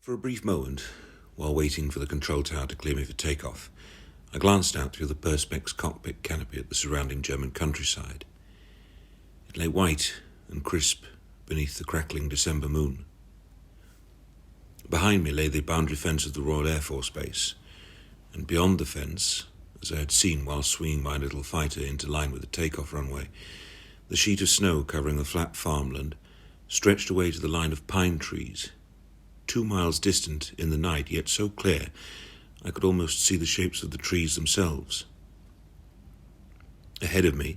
For a brief moment, while waiting for the control tower to clear me for takeoff, I glanced out through the Perspex cockpit canopy at the surrounding German countryside. It lay white and crisp beneath the crackling December moon. Behind me lay the boundary fence of the Royal Air Force Base, and beyond the fence, as I had seen while swinging my little fighter into line with the takeoff runway, the sheet of snow covering the flat farmland stretched away to the line of pine trees, 2 miles distant in the night, yet so clear I could almost see the shapes of the trees themselves. Ahead of me,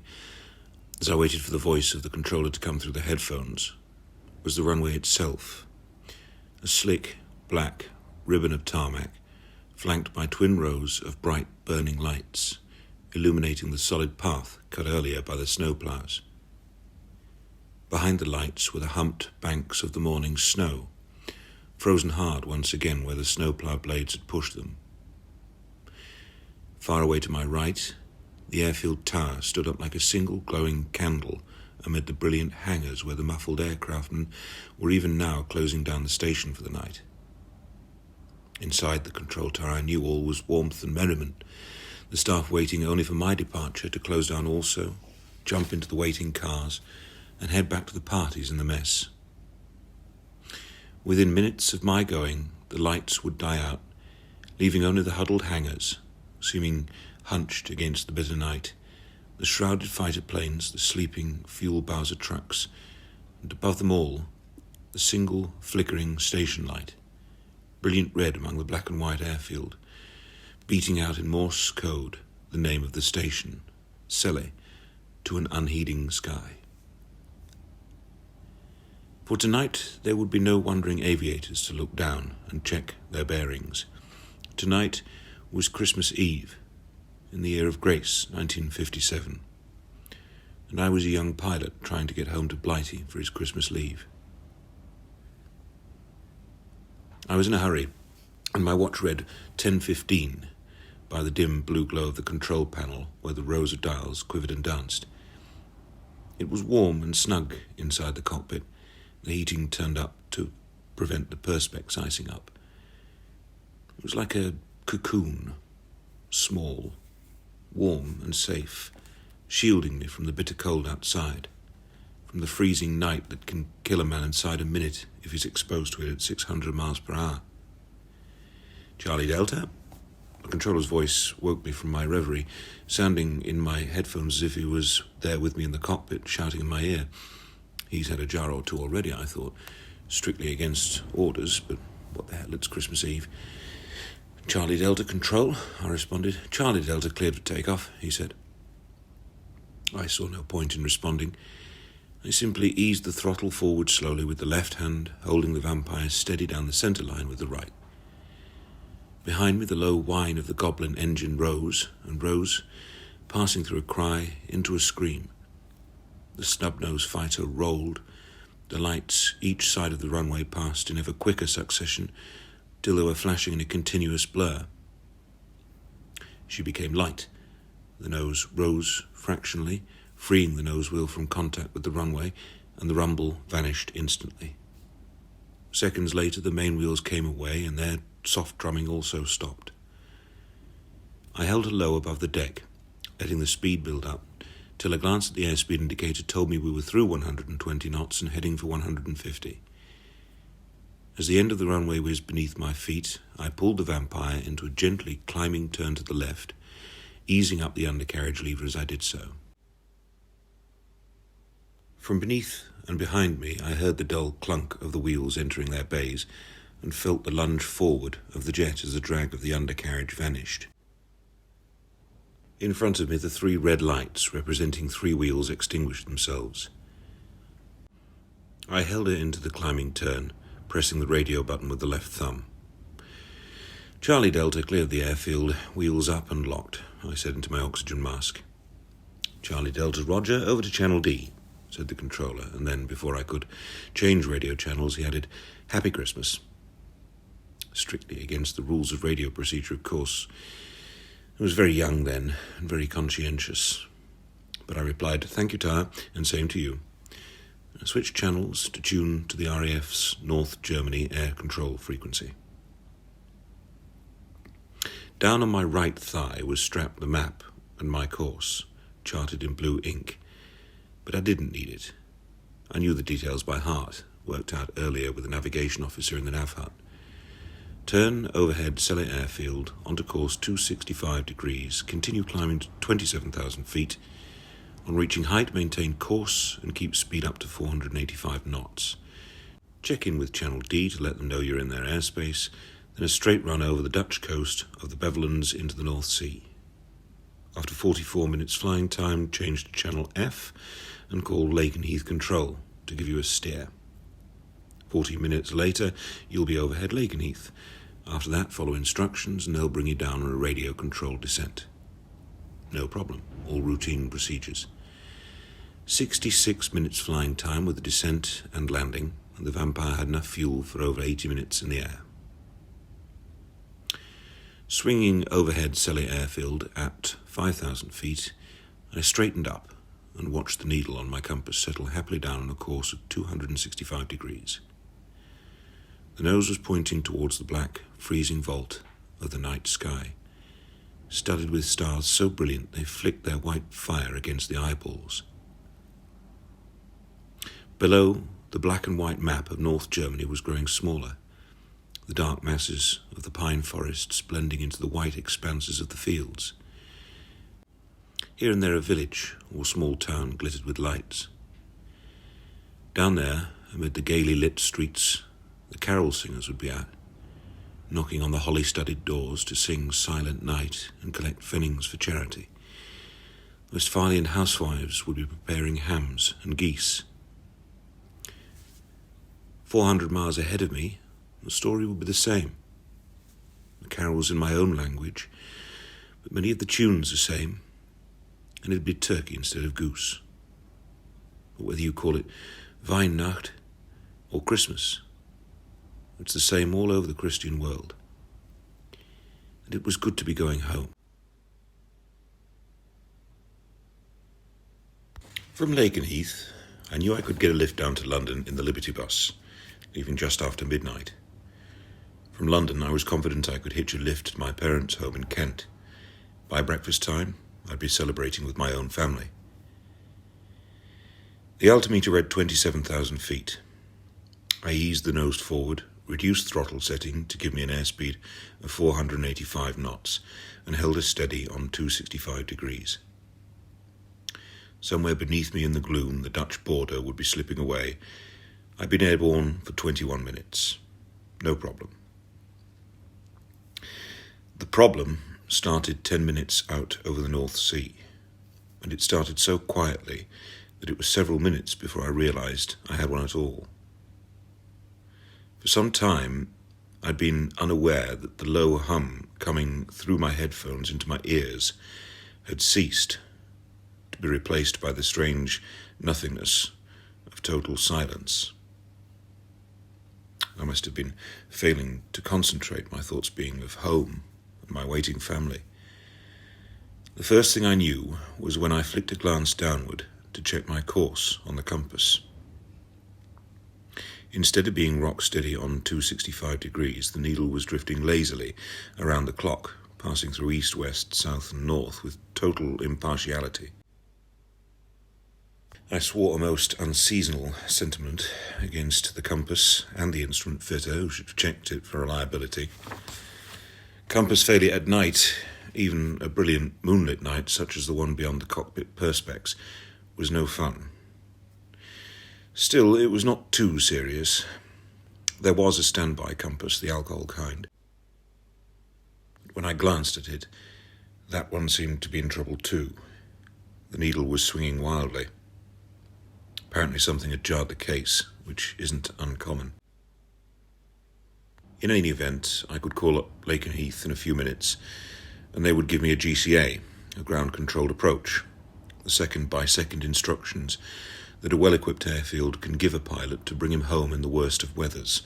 as I waited for the voice of the controller to come through the headphones, was the runway itself, a slick, black ribbon of tarmac, flanked by twin rows of bright burning lights, illuminating the solid path cut earlier by the snowplows. Behind the lights were the humped banks of the morning snow, frozen hard once again where the snowplow blades had pushed them. Far away to my right, the airfield tower stood up like a single glowing candle amid the brilliant hangars where the muffled aircraftmen were even now closing down the station for the night. Inside the control tower I knew all was warmth and merriment, the staff waiting only for my departure to close down also, jump into the waiting cars, and head back to the parties in the mess. Within minutes of my going, the lights would die out, leaving only the huddled hangars, seeming hunched against the bitter night, the shrouded fighter planes, the sleeping fuel Bowser trucks, and above them all, the single flickering station light, brilliant red among the black and white airfield, beating out in Morse code the name of the station, Celle, to an unheeding sky. For tonight there would be no wondering aviators to look down and check their bearings. Tonight was Christmas Eve, in the year of grace, 1957, and I was a young pilot trying to get home to Blighty for his Christmas leave. I was in a hurry, and my watch read 10:15 by the dim blue glow of the control panel where the rows of dials quivered and danced. It was warm and snug inside the cockpit, the heating turned up to prevent the perspex icing up. It was like a cocoon, small, warm and safe, shielding me from the bitter cold outside, from the freezing night that can kill a man inside a minute if he's exposed to it at 600 miles per hour. Charlie Delta? The controller's voice woke me from my reverie, sounding in my headphones as if he was there with me in the cockpit, shouting in my ear. He's had a jar or two already, I thought, strictly against orders, but what the hell, it's Christmas Eve. Charlie Delta Control, I responded. Charlie Delta cleared for takeoff, he said. I saw no point in responding. I simply eased the throttle forward slowly with the left hand, holding the Vampire steady down the centre line with the right. Behind me the low whine of the Goblin engine rose and rose, passing through a cry into a scream. The snub-nosed fighter rolled, the lights each side of the runway passed in ever quicker succession till they were flashing in a continuous blur. She became light. The nose rose fractionally, freeing the nose wheel from contact with the runway, and the rumble vanished instantly. Seconds later the main wheels came away, and their soft drumming also stopped. I held her low above the deck, letting the speed build up, till a glance at the airspeed indicator told me we were through 120 knots and heading for 150. As the end of the runway whizzed beneath my feet, I pulled the Vampire into a gently climbing turn to the left, easing up the undercarriage lever as I did so. From beneath and behind me, I heard the dull clunk of the wheels entering their bays and felt the lunge forward of the jet as the drag of the undercarriage vanished. In front of me, the 3 red lights representing 3 wheels extinguished themselves. I held her into the climbing turn, pressing the radio button with the left thumb. Charlie Delta cleared the airfield, wheels up and locked, I said into my oxygen mask. Charlie Delta, Roger, over to Channel D, said the controller, and then, before I could change radio channels, he added, Happy Christmas. Strictly against the rules of radio procedure, of course. I was very young then, and very conscientious. But I replied, Thank you, Tar, and same to you. I switched channels to tune to the RAF's North Germany air control frequency. Down on my right thigh was strapped the map and my course, charted in blue ink, but I didn't need it. I knew the details by heart, worked out earlier with a navigation officer in the nav hut. Turn overhead Celle airfield onto course 265 degrees, continue climbing to 27,000 feet. On reaching height, maintain course and keep speed up to 485 knots. Check in with Channel D to let them know you're in their airspace, then a straight run over the Dutch coast of the Bevellands into the North Sea. After 44 minutes flying time, change to Channel F and call Lakenheath Control to give you a steer. 40 minutes later, you'll be overhead Lakenheath. After that, follow instructions and they'll bring you down on a radio-controlled descent. No problem, all routine procedures. 66 minutes flying time with the descent and landing, and the Vampire had enough fuel for over 80 minutes in the air. Swinging overhead Celle airfield at 5,000 feet, I straightened up and watched the needle on my compass settle happily down on a course of 265 degrees. The nose was pointing towards the black, freezing vault of the night sky, studded with stars so brilliant they flicked their white fire against the eyeballs. Below, the black and white map of North Germany was growing smaller, the dark masses of the pine forests blending into the white expanses of the fields. Here and there a village or small town glittered with lights. Down there, amid the gaily lit streets, the carol singers would be at, knocking on the holly-studded doors to sing Silent Night and collect pfennigs for charity. Westphalian housewives would be preparing hams and geese. 400 miles ahead of me, the story would be the same. The carols in my own language, but many of the tunes the same, and it'd be turkey instead of goose. But whether you call it Weihnacht or Christmas, it's the same all over the Christian world. And it was good to be going home. From Lakenheath, I knew I could get a lift down to London in the Liberty bus, leaving just after midnight. From London, I was confident I could hitch a lift to my parents' home in Kent. By breakfast time, I'd be celebrating with my own family. The altimeter read 27,000 feet. I eased the nose forward, reduced throttle setting to give me an airspeed of 485 knots, and held us steady on 265 degrees. Somewhere beneath me in the gloom, the Dutch border would be slipping away. I'd been airborne for 21 minutes. No problem. The problem started 10 minutes out over the North Sea, and it started so quietly that it was several minutes before I realized I had one at all. For some time, I'd been unaware that the low hum coming through my headphones into my ears had ceased, to be replaced by the strange nothingness of total silence. I must have been failing to concentrate, my thoughts being of home and my waiting family. The first thing I knew was when I flicked a glance downward to check my course on the compass. Instead of being rock steady on 265 degrees, the needle was drifting lazily around the clock, passing through east, west, south and north with total impartiality. I swore a most unseasonal sentiment against the compass and the instrument fitter who should have checked it for reliability. Compass failure at night, even a brilliant moonlit night such as the one beyond the cockpit perspex, was no fun. Still, it was not too serious. There was a standby compass, the alcohol kind. When I glanced at it, that one seemed to be in trouble too. The needle was swinging wildly. Apparently something had jarred the case, which isn't uncommon. In any event, I could call up Lakenheath in a few minutes, and they would give me a GCA, a ground-controlled approach, the second-by-second instructions that a well-equipped airfield can give a pilot to bring him home in the worst of weathers,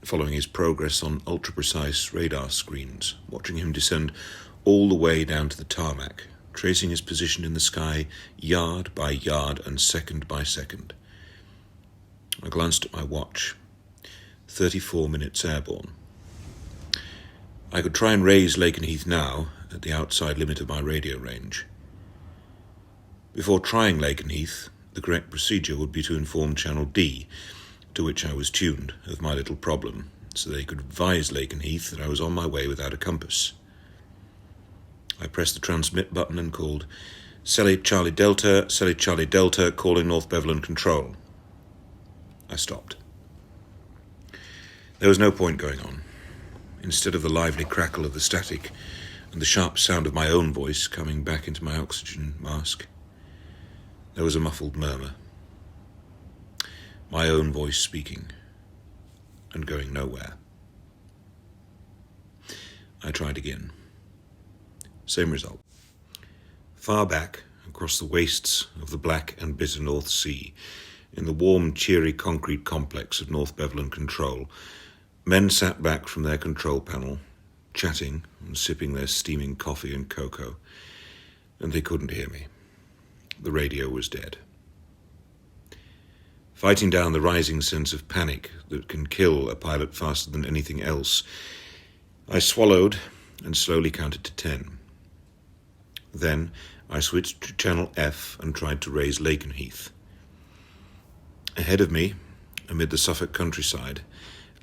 following his progress on ultra-precise radar screens, watching him descend all the way down to the tarmac, tracing his position in the sky yard by yard and second by second. I glanced at my watch. 34 minutes airborne. I could try and raise Lakenheath now, at the outside limit of my radio range. Before trying Lakenheath, the correct procedure would be to inform Channel D, to which I was tuned, of my little problem, so they could advise Lakenheath that I was on my way without a compass. I pressed the transmit button and called, Selly Charlie Delta, calling North Beveland Control. I stopped. There was no point going on. Instead of the lively crackle of the static and the sharp sound of my own voice coming back into my oxygen mask, there was a muffled murmur. My own voice speaking and going nowhere. I tried again. Same result. Far back, across the wastes of the black and bitter North Sea, in the warm, cheery concrete complex of North Beveland Control, men sat back from their control panel, chatting and sipping their steaming coffee and cocoa, and they couldn't hear me. The radio was dead. Fighting down the rising sense of panic that can kill a pilot faster than anything else, I swallowed and slowly counted to 10. Then I switched to Channel F and tried to raise Lakenheath. Ahead of me, amid the Suffolk countryside,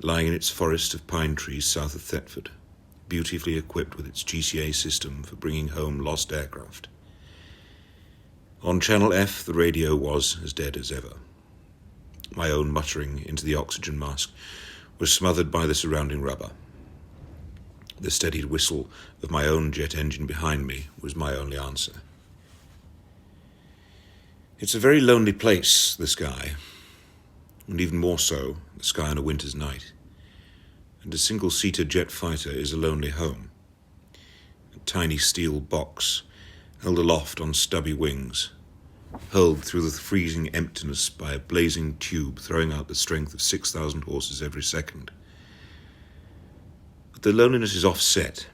lying in its forest of pine trees south of Thetford, beautifully equipped with its GCA system for bringing home lost aircraft. On Channel F, the radio was as dead as ever. My own muttering into the oxygen mask was smothered by the surrounding rubber. The steadied whistle of my own jet engine behind me was my only answer. It's a very lonely place, the sky, and even more so, the sky on a winter's night. And a single-seater jet fighter is a lonely home. A tiny steel box, held aloft on stubby wings, hurled through the freezing emptiness by a blazing tube throwing out the strength of 6,000 horses every second. But the loneliness is offset,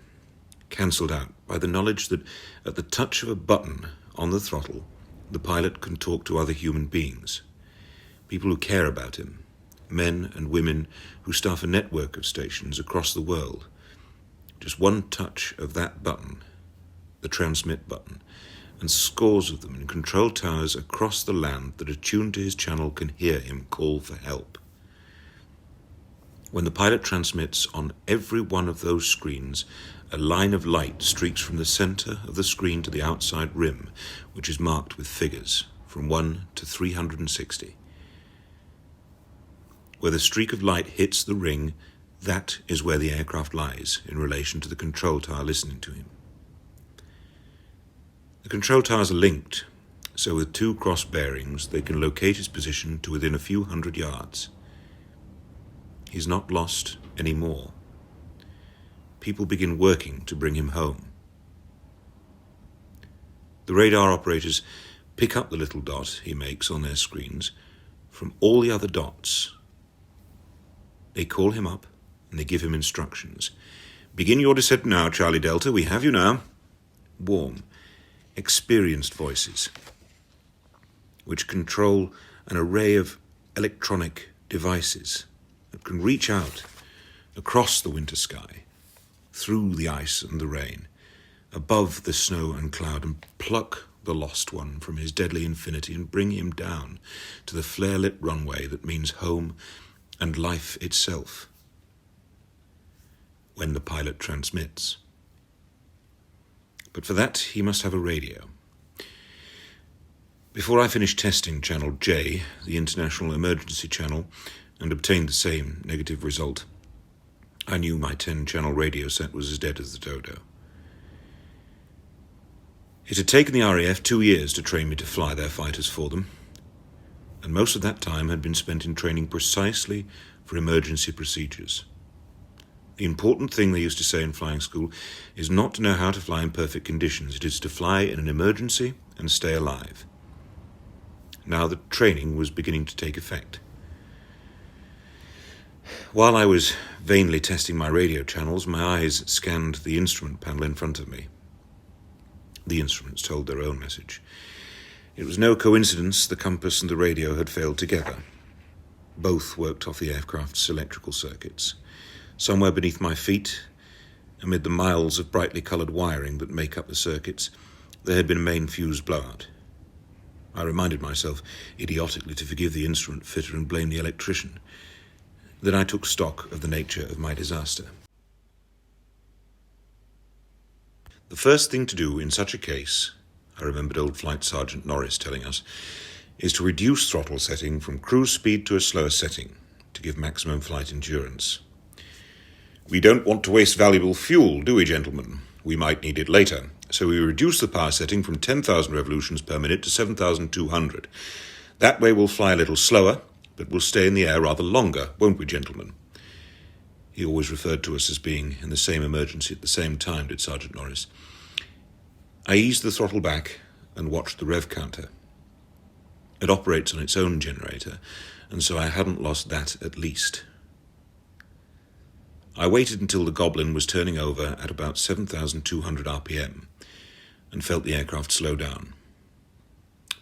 cancelled out by the knowledge that at the touch of a button on the throttle, the pilot can talk to other human beings, people who care about him, men and women who staff a network of stations across the world. Just one touch of that button, the transmit button, and scores of them in control towers across the land that are tuned to his channel can hear him call for help. When the pilot transmits, on every one of those screens, a line of light streaks from the center of the screen to the outside rim, which is marked with figures from 1 to 360. Where the streak of light hits the ring, that is where the aircraft lies in relation to the control tower listening to him. The control towers are linked, so with 2 cross bearings they can locate his position to within a few hundred yards. He's not lost anymore. People begin working to bring him home. The radar operators pick up the little dot he makes on their screens from all the other dots. They call him up and they give him instructions. Begin your descent now, Charlie Delta. We have you now. Warm, experienced voices which control an array of electronic devices that can reach out across the winter sky, through the ice and the rain, above the snow and cloud, and pluck the lost one from his deadly infinity and bring him down to the flare-lit runway that means home and life itself, when the pilot transmits. But for that, he must have a radio. Before I finished testing Channel J, the International Emergency Channel, and obtained the same negative result, I knew my 10-channel radio set was as dead as the dodo. It had taken the RAF 2 years to train me to fly their fighters for them, and most of that time had been spent in training precisely for emergency procedures. The important thing, they used to say in flying school, is not to know how to fly in perfect conditions. It is to fly in an emergency and stay alive. Now the training was beginning to take effect. While I was vainly testing my radio channels, my eyes scanned the instrument panel in front of me. The instruments told their own message. It was no coincidence the compass and the radio had failed together. Both worked off the aircraft's electrical circuits. Somewhere beneath my feet, amid the miles of brightly coloured wiring that make up the circuits, there had been a main fuse blowout. I reminded myself, idiotically, to forgive the instrument fitter and blame the electrician. Then I took stock of the nature of my disaster. The first thing to do in such a case, I remembered old Flight Sergeant Norris telling us, is to reduce throttle setting from cruise speed to a slower setting to give maximum flight endurance. We don't want to waste valuable fuel, do we, gentlemen? We might need it later, so we reduce the power setting from 10,000 revolutions per minute to 7,200. That way we'll fly a little slower, but we'll stay in the air rather longer, won't we, gentlemen? He always referred to us as being in the same emergency at the same time, did Sergeant Norris. I eased the throttle back and watched the rev counter. It operates on its own generator, and so I hadn't lost that at least. I waited until the Goblin was turning over at about 7,200 RPM and felt the aircraft slow down.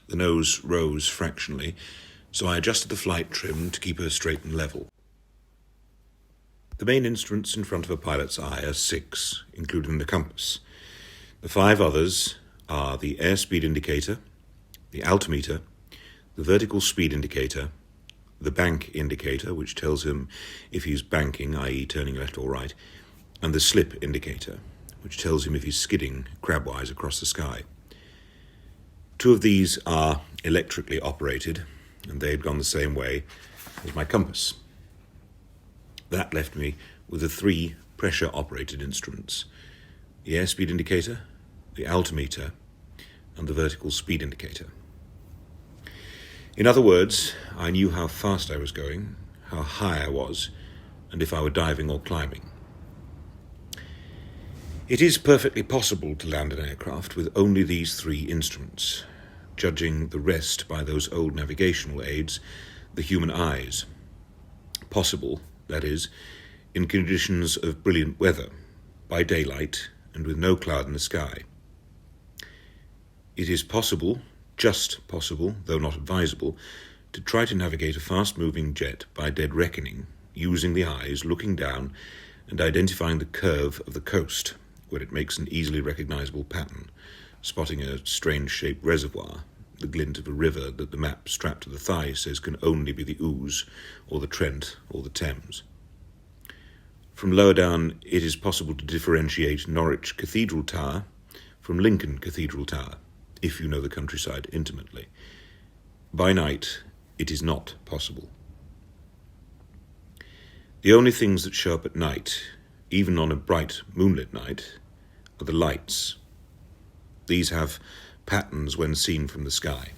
The nose rose fractionally, so I adjusted the flight trim to keep her straight and level. The main instruments in front of a pilot's eye are 6, including the compass. The 5 others are the airspeed indicator, the altimeter, the vertical speed indicator, the bank indicator, which tells him if he's banking, i.e. turning left or right, and the slip indicator, which tells him if he's skidding crabwise across the sky. 2 of these are electrically operated, and they had gone the same way as my compass. That left me with the 3 pressure-operated instruments: the airspeed indicator, the altimeter, and the vertical speed indicator. In other words, I knew how fast I was going, how high I was, and if I were diving or climbing. It is perfectly possible to land an aircraft with only these 3 instruments, judging the rest by those old navigational aids, the human eyes. Possible, that is, in conditions of brilliant weather, by daylight, and with no cloud in the sky. It is possible, just possible, though not advisable, to try to navigate a fast-moving jet by dead reckoning, using the eyes, looking down, and identifying the curve of the coast, where it makes an easily recognizable pattern, spotting a strange-shaped reservoir, the glint of a river that the map strapped to the thigh says can only be the Ouse, or the Trent, or the Thames. From lower down, it is possible to differentiate Norwich Cathedral Tower from Lincoln Cathedral Tower, if you know the countryside intimately. By night, it is not possible. The only things that show up at night, even on a bright moonlit night, are the lights. These have patterns when seen from the sky.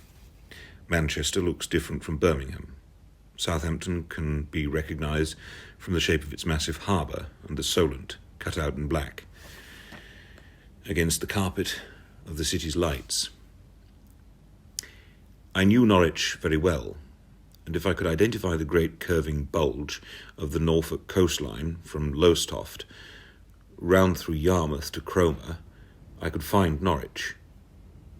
Manchester looks different from Birmingham. Southampton can be recognised from the shape of its massive harbour and the Solent, cut out in black, against the carpet of the city's lights. I knew Norwich very well, and if I could identify the great curving bulge of the Norfolk coastline from Lowestoft round through Yarmouth to Cromer, I could find Norwich,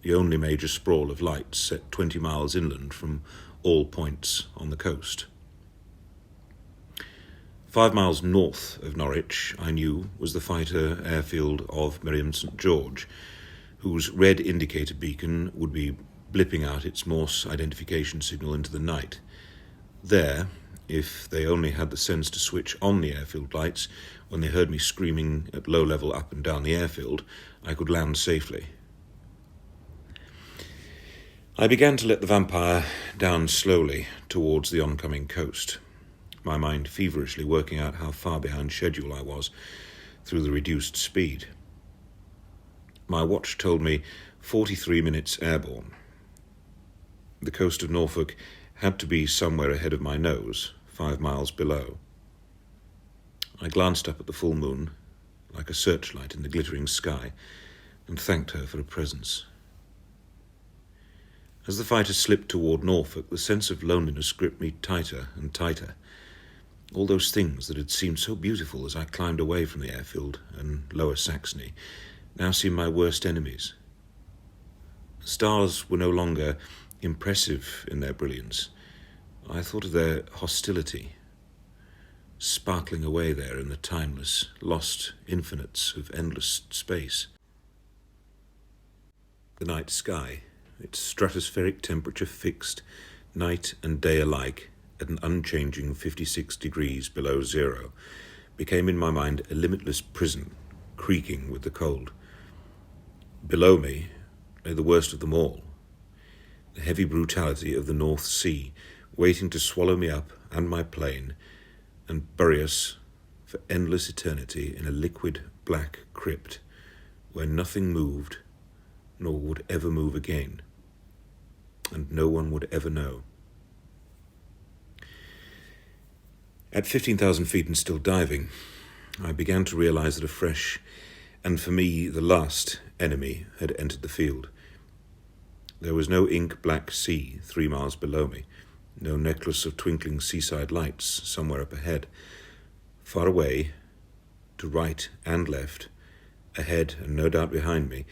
the only major sprawl of lights set 20 miles inland from all points on the coast. 5 miles north of Norwich, I knew, was the fighter airfield of Miriam St. George, whose red indicator beacon would be blipping out its Morse identification signal into the night. There, if they only had the sense to switch on the airfield lights when they heard me screaming at low level up and down the airfield, I could land safely. I began to let the Vampire down slowly towards the oncoming coast, my mind feverishly working out how far behind schedule I was through the reduced speed. My watch told me 43 minutes airborne. The coast of Norfolk had to be somewhere ahead of my nose, 5 miles below. I glanced up at the full moon, like a searchlight in the glittering sky, and thanked her for her presence. As the fighter slipped toward Norfolk, the sense of loneliness gripped me tighter and tighter. All those things that had seemed so beautiful as I climbed away from the airfield and Lower Saxony now seemed my worst enemies. The stars were no longer impressive in their brilliance. I thought of their hostility, sparkling away there in the timeless, lost infinites of endless space. The night sky, its stratospheric temperature fixed, night and day alike, at an unchanging 56 degrees below zero, became in my mind a limitless prison, creaking with the cold. Below me lay the worst of them all, the heavy brutality of the North Sea, waiting to swallow me up and my plane and bury us for endless eternity in a liquid black crypt where nothing moved nor would ever move again, and no one would ever know. At 15,000 feet and still diving, I began to realize that a fresh, and for me the last, enemy had entered the field. There was no ink-black sea 3 miles below me, no necklace of twinkling seaside lights somewhere up ahead. Far away, to right and left, ahead and no doubt behind me,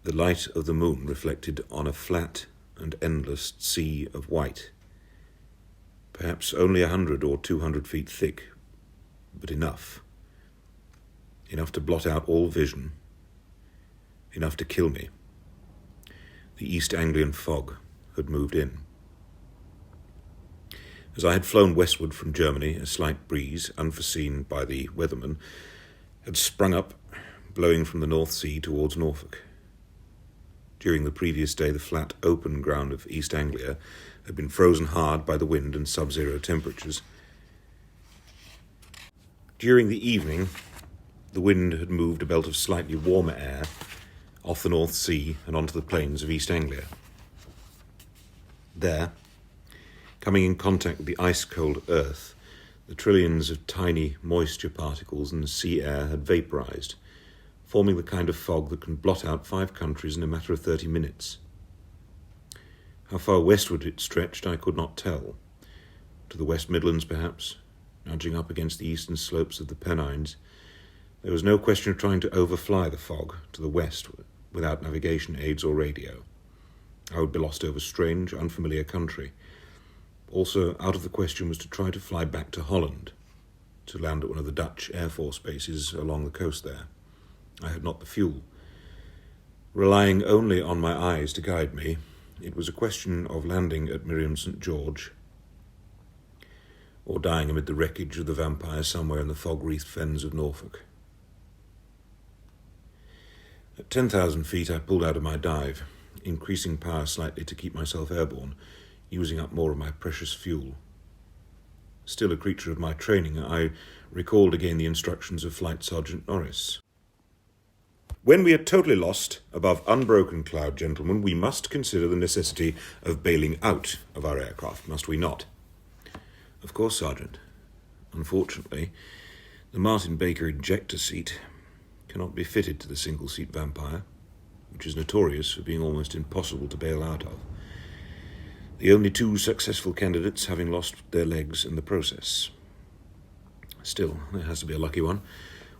the light of the moon reflected on a flat and endless sea of white, perhaps only 100 or 200 feet thick, but enough to blot out all vision, enough to kill me. The East Anglian fog had moved in. As I had flown westward from Germany, a slight breeze, unforeseen by the weatherman, had sprung up, blowing from the North Sea towards Norfolk. During the previous day, the flat, open ground of East Anglia had been frozen hard by the wind and sub-zero temperatures. During the evening, the wind had moved a belt of slightly warmer air off the North Sea and onto the plains of East Anglia. There, coming in contact with the ice-cold earth, the trillions of tiny moisture particles in the sea air had vaporized, forming the kind of fog that can blot out 5 countries in a matter of 30 minutes. How far westward it stretched I could not tell. To the West Midlands, perhaps, nudging up against the eastern slopes of the Pennines. There was no question of trying to overfly the fog to the west without navigation aids or radio. I would be lost over strange, unfamiliar country. Also, out of the question was to try to fly back to Holland, to land at one of the Dutch Air Force bases along the coast there. I had not the fuel. Relying only on my eyes to guide me, it was a question of landing at Miriam St. George, or dying amid the wreckage of the Vampire somewhere in the fog-wreathed fens of Norfolk. At 10,000 feet I pulled out of my dive, increasing power slightly to keep myself airborne, using up more of my precious fuel. Still a creature of my training, I recalled again the instructions of Flight Sergeant Norris. When we are totally lost above unbroken cloud, gentlemen, we must consider the necessity of bailing out of our aircraft, must we not? Of course, Sergeant. Unfortunately, the Martin Baker ejector seat cannot be fitted to the single-seat Vampire, which is notorious for being almost impossible to bail out of. The only 2 successful candidates having lost their legs in the process. Still, there has to be a lucky one.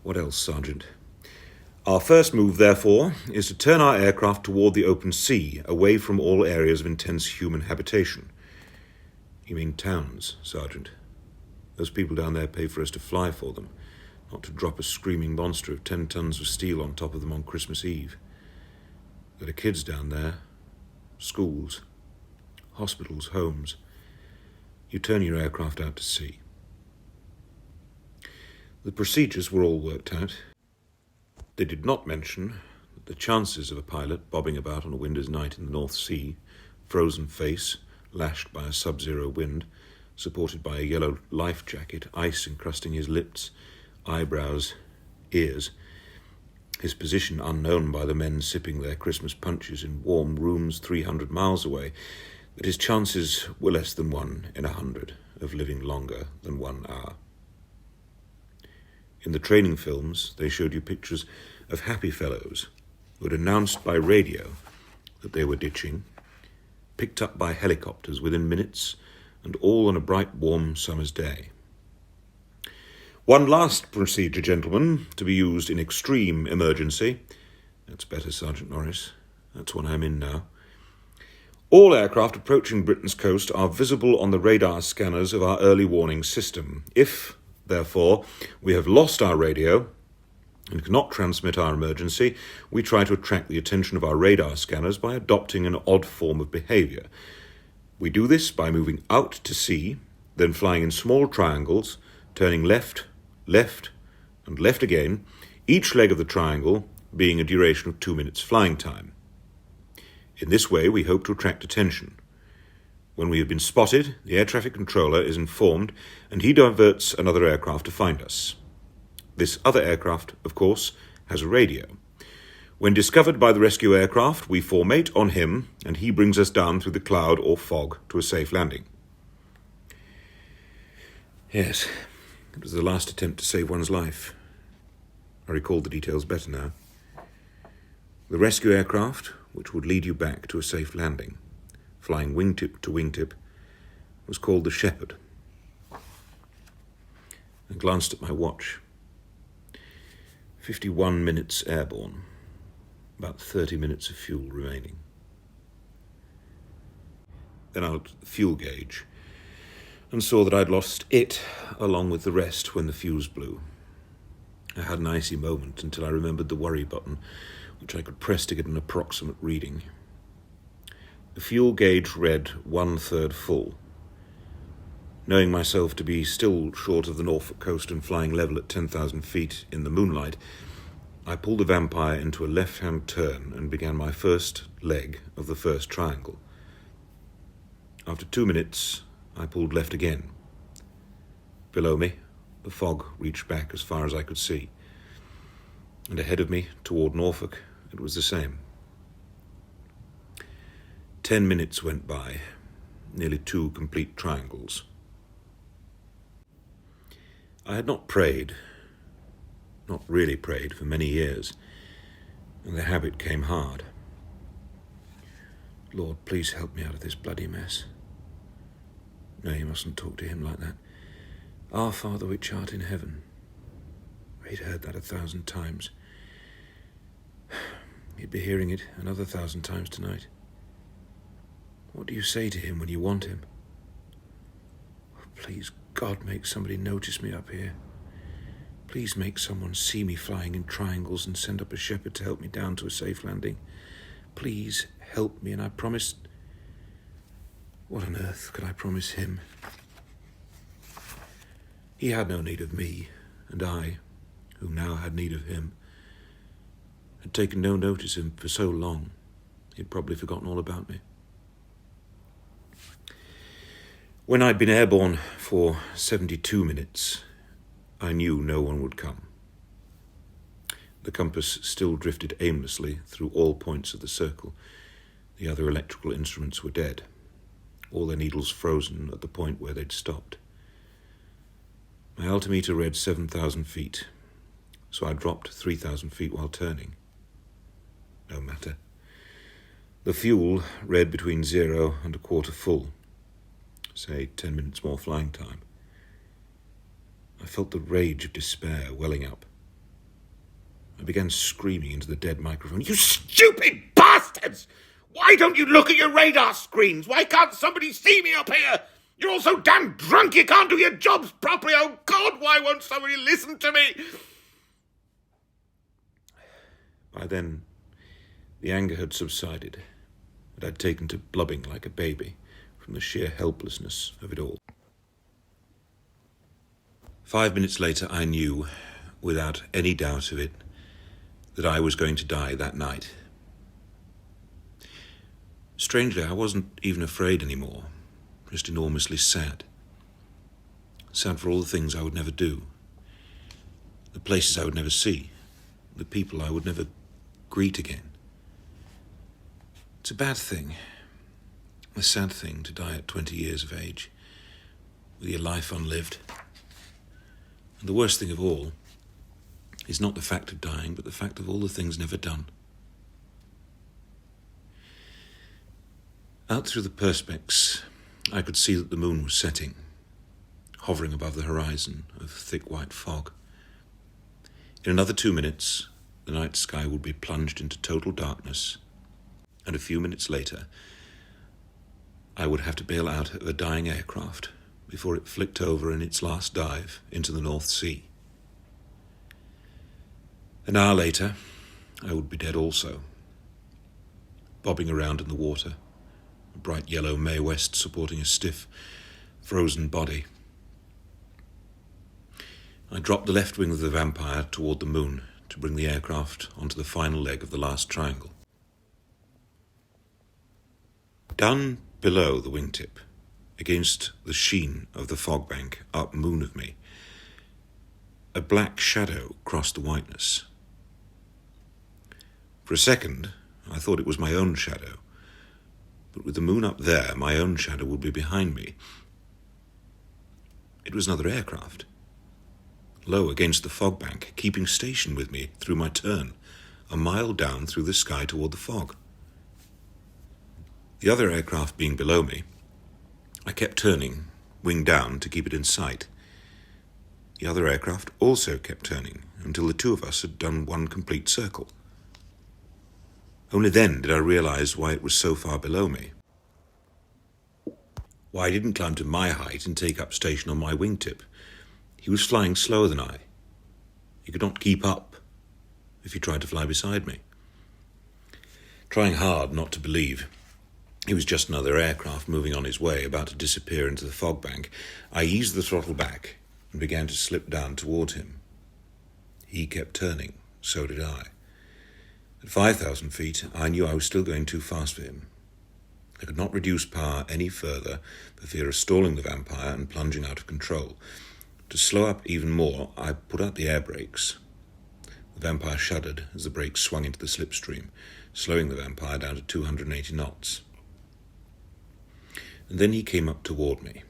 What else, Sergeant? Our first move, therefore, is to turn our aircraft toward the open sea, away from all areas of intense human habitation. You mean towns, Sergeant? Those people down there pay for us to fly for them, not to drop a screaming monster of 10 tons of steel on top of them on Christmas Eve. There are kids down there, schools, hospitals, homes. You turn your aircraft out to sea. The procedures were all worked out. They did not mention that the chances of a pilot bobbing about on a winter's night in the North Sea, frozen face, lashed by a sub-zero wind, supported by a yellow life jacket, ice encrusting his lips, eyebrows, ears, his position unknown by the men sipping their Christmas punches in warm rooms 300 miles away, that his chances were less than 1 in 100 of living longer than 1 hour. In the training films, they showed you pictures of happy fellows who had announced by radio that they were ditching, picked up by helicopters within minutes, and all on a bright, warm summer's day. One last procedure, gentlemen, to be used in extreme emergency. That's better, Sergeant Norris. That's what I'm in now. All aircraft approaching Britain's coast are visible on the radar scanners of our early warning system. If, therefore, we have lost our radio and cannot transmit our emergency, we try to attract the attention of our radar scanners by adopting an odd form of behaviour. We do this by moving out to sea, then flying in small triangles, turning left, left, and left again, each leg of the triangle being a duration of 2 minutes flying time. In this way, we hope to attract attention. When we have been spotted, the air traffic controller is informed and he diverts another aircraft to find us. This other aircraft, of course, has a radio. When discovered by the rescue aircraft, we formate on him and he brings us down through the cloud or fog to a safe landing. Yes, it was the last attempt to save one's life. I recall the details better now. The rescue aircraft, which would lead you back to a safe landing, flying wingtip to wingtip, was called the Shepherd. I glanced at my watch. 51 minutes airborne, about 30 minutes of fuel remaining. Then I looked at the fuel gauge and saw that I'd lost it along with the rest when the fuse blew. I had an icy moment until I remembered the worry button, which I could press to get an approximate reading. The fuel gauge read 1/3 full. Knowing myself to be still short of the Norfolk coast and flying level at 10,000 feet in the moonlight, I pulled the Vampire into a left-hand turn and began my first leg of the first triangle. After 2 minutes, I pulled left again. Below me, the fog reached back as far as I could see, and ahead of me, toward Norfolk, it was the same. 10 minutes went by, nearly 2 complete triangles. I had not prayed, not really prayed, for many years, and the habit came hard. Lord, please help me out of this bloody mess. No, you mustn't talk to him like that. Our Father which art in heaven. He'd heard that 1,000 times. He'd be hearing it another 1,000 times tonight. What do you say to him when you want him? Please, God, make somebody notice me up here. Please make someone see me flying in triangles and send up a shepherd to help me down to a safe landing. Please help me, and I promised... What on earth could I promise him? He had no need of me, and I, who now had need of him, had taken no notice of him for so long, he'd probably forgotten all about me. When I'd been airborne for 72 minutes, I knew no one would come. The compass still drifted aimlessly through all points of the circle. The other electrical instruments were dead, all their needles frozen at the point where they'd stopped. My altimeter read 7,000 feet, so I dropped 3,000 feet while turning. No matter. The fuel read between 0 and a quarter full, say 10 minutes more flying time. I felt the rage of despair welling up. I began screaming into the dead microphone, "You stupid bastards! Why don't you look at your radar screens? Why can't somebody see me up here? You're all so damn drunk you can't do your jobs properly. Oh, God, why won't somebody listen to me?" By then, the anger had subsided, and I'd taken to blubbing like a baby from the sheer helplessness of it all. 5 minutes later, I knew, without any doubt of it, that I was going to die that night. Strangely, I wasn't even afraid anymore, just enormously sad. Sad for all the things I would never do, the places I would never see, the people I would never greet again. It's a bad thing, a sad thing to die at 20 years of age, with your life unlived. And the worst thing of all is not the fact of dying, but the fact of all the things never done. Out through the perspex, I could see that the moon was setting, hovering above the horizon of thick white fog. In another 2 minutes, the night sky would be plunged into total darkness, and a few minutes later, I would have to bail out of a dying aircraft before it flicked over in its last dive into the North Sea. An hour later, I would be dead also, bobbing around in the water, a bright yellow Mae West supporting a stiff, frozen body. I dropped the left wing of the Vampire toward the moon to bring the aircraft onto the final leg of the last triangle. Down below the wingtip, against the sheen of the fog bank up moon of me, a black shadow crossed the whiteness. For a second, I thought it was my own shadow, but with the moon up there, my own shadow would be behind me. It was another aircraft, low against the fog bank, keeping station with me through my turn, a mile down through the sky toward the fog. The other aircraft being below me, I kept turning, wing down, to keep it in sight. The other aircraft also kept turning until the two of us had done one complete circle. Only then did I realize why it was so far below me. Why I didn't climb to my height and take up station on my wingtip. He was flying slower than I. He could not keep up if he tried to fly beside me. Trying hard not to believe he was just another aircraft moving on his way, about to disappear into the fog bank, I eased the throttle back and began to slip down toward him. He kept turning, so did I. At 5,000 feet, I knew I was still going too fast for him. I could not reduce power any further for fear of stalling the Vampire and plunging out of control. To slow up even more, I put out the air brakes. The Vampire shuddered as the brakes swung into the slipstream, slowing the Vampire down to 280 knots. And then he came up toward me,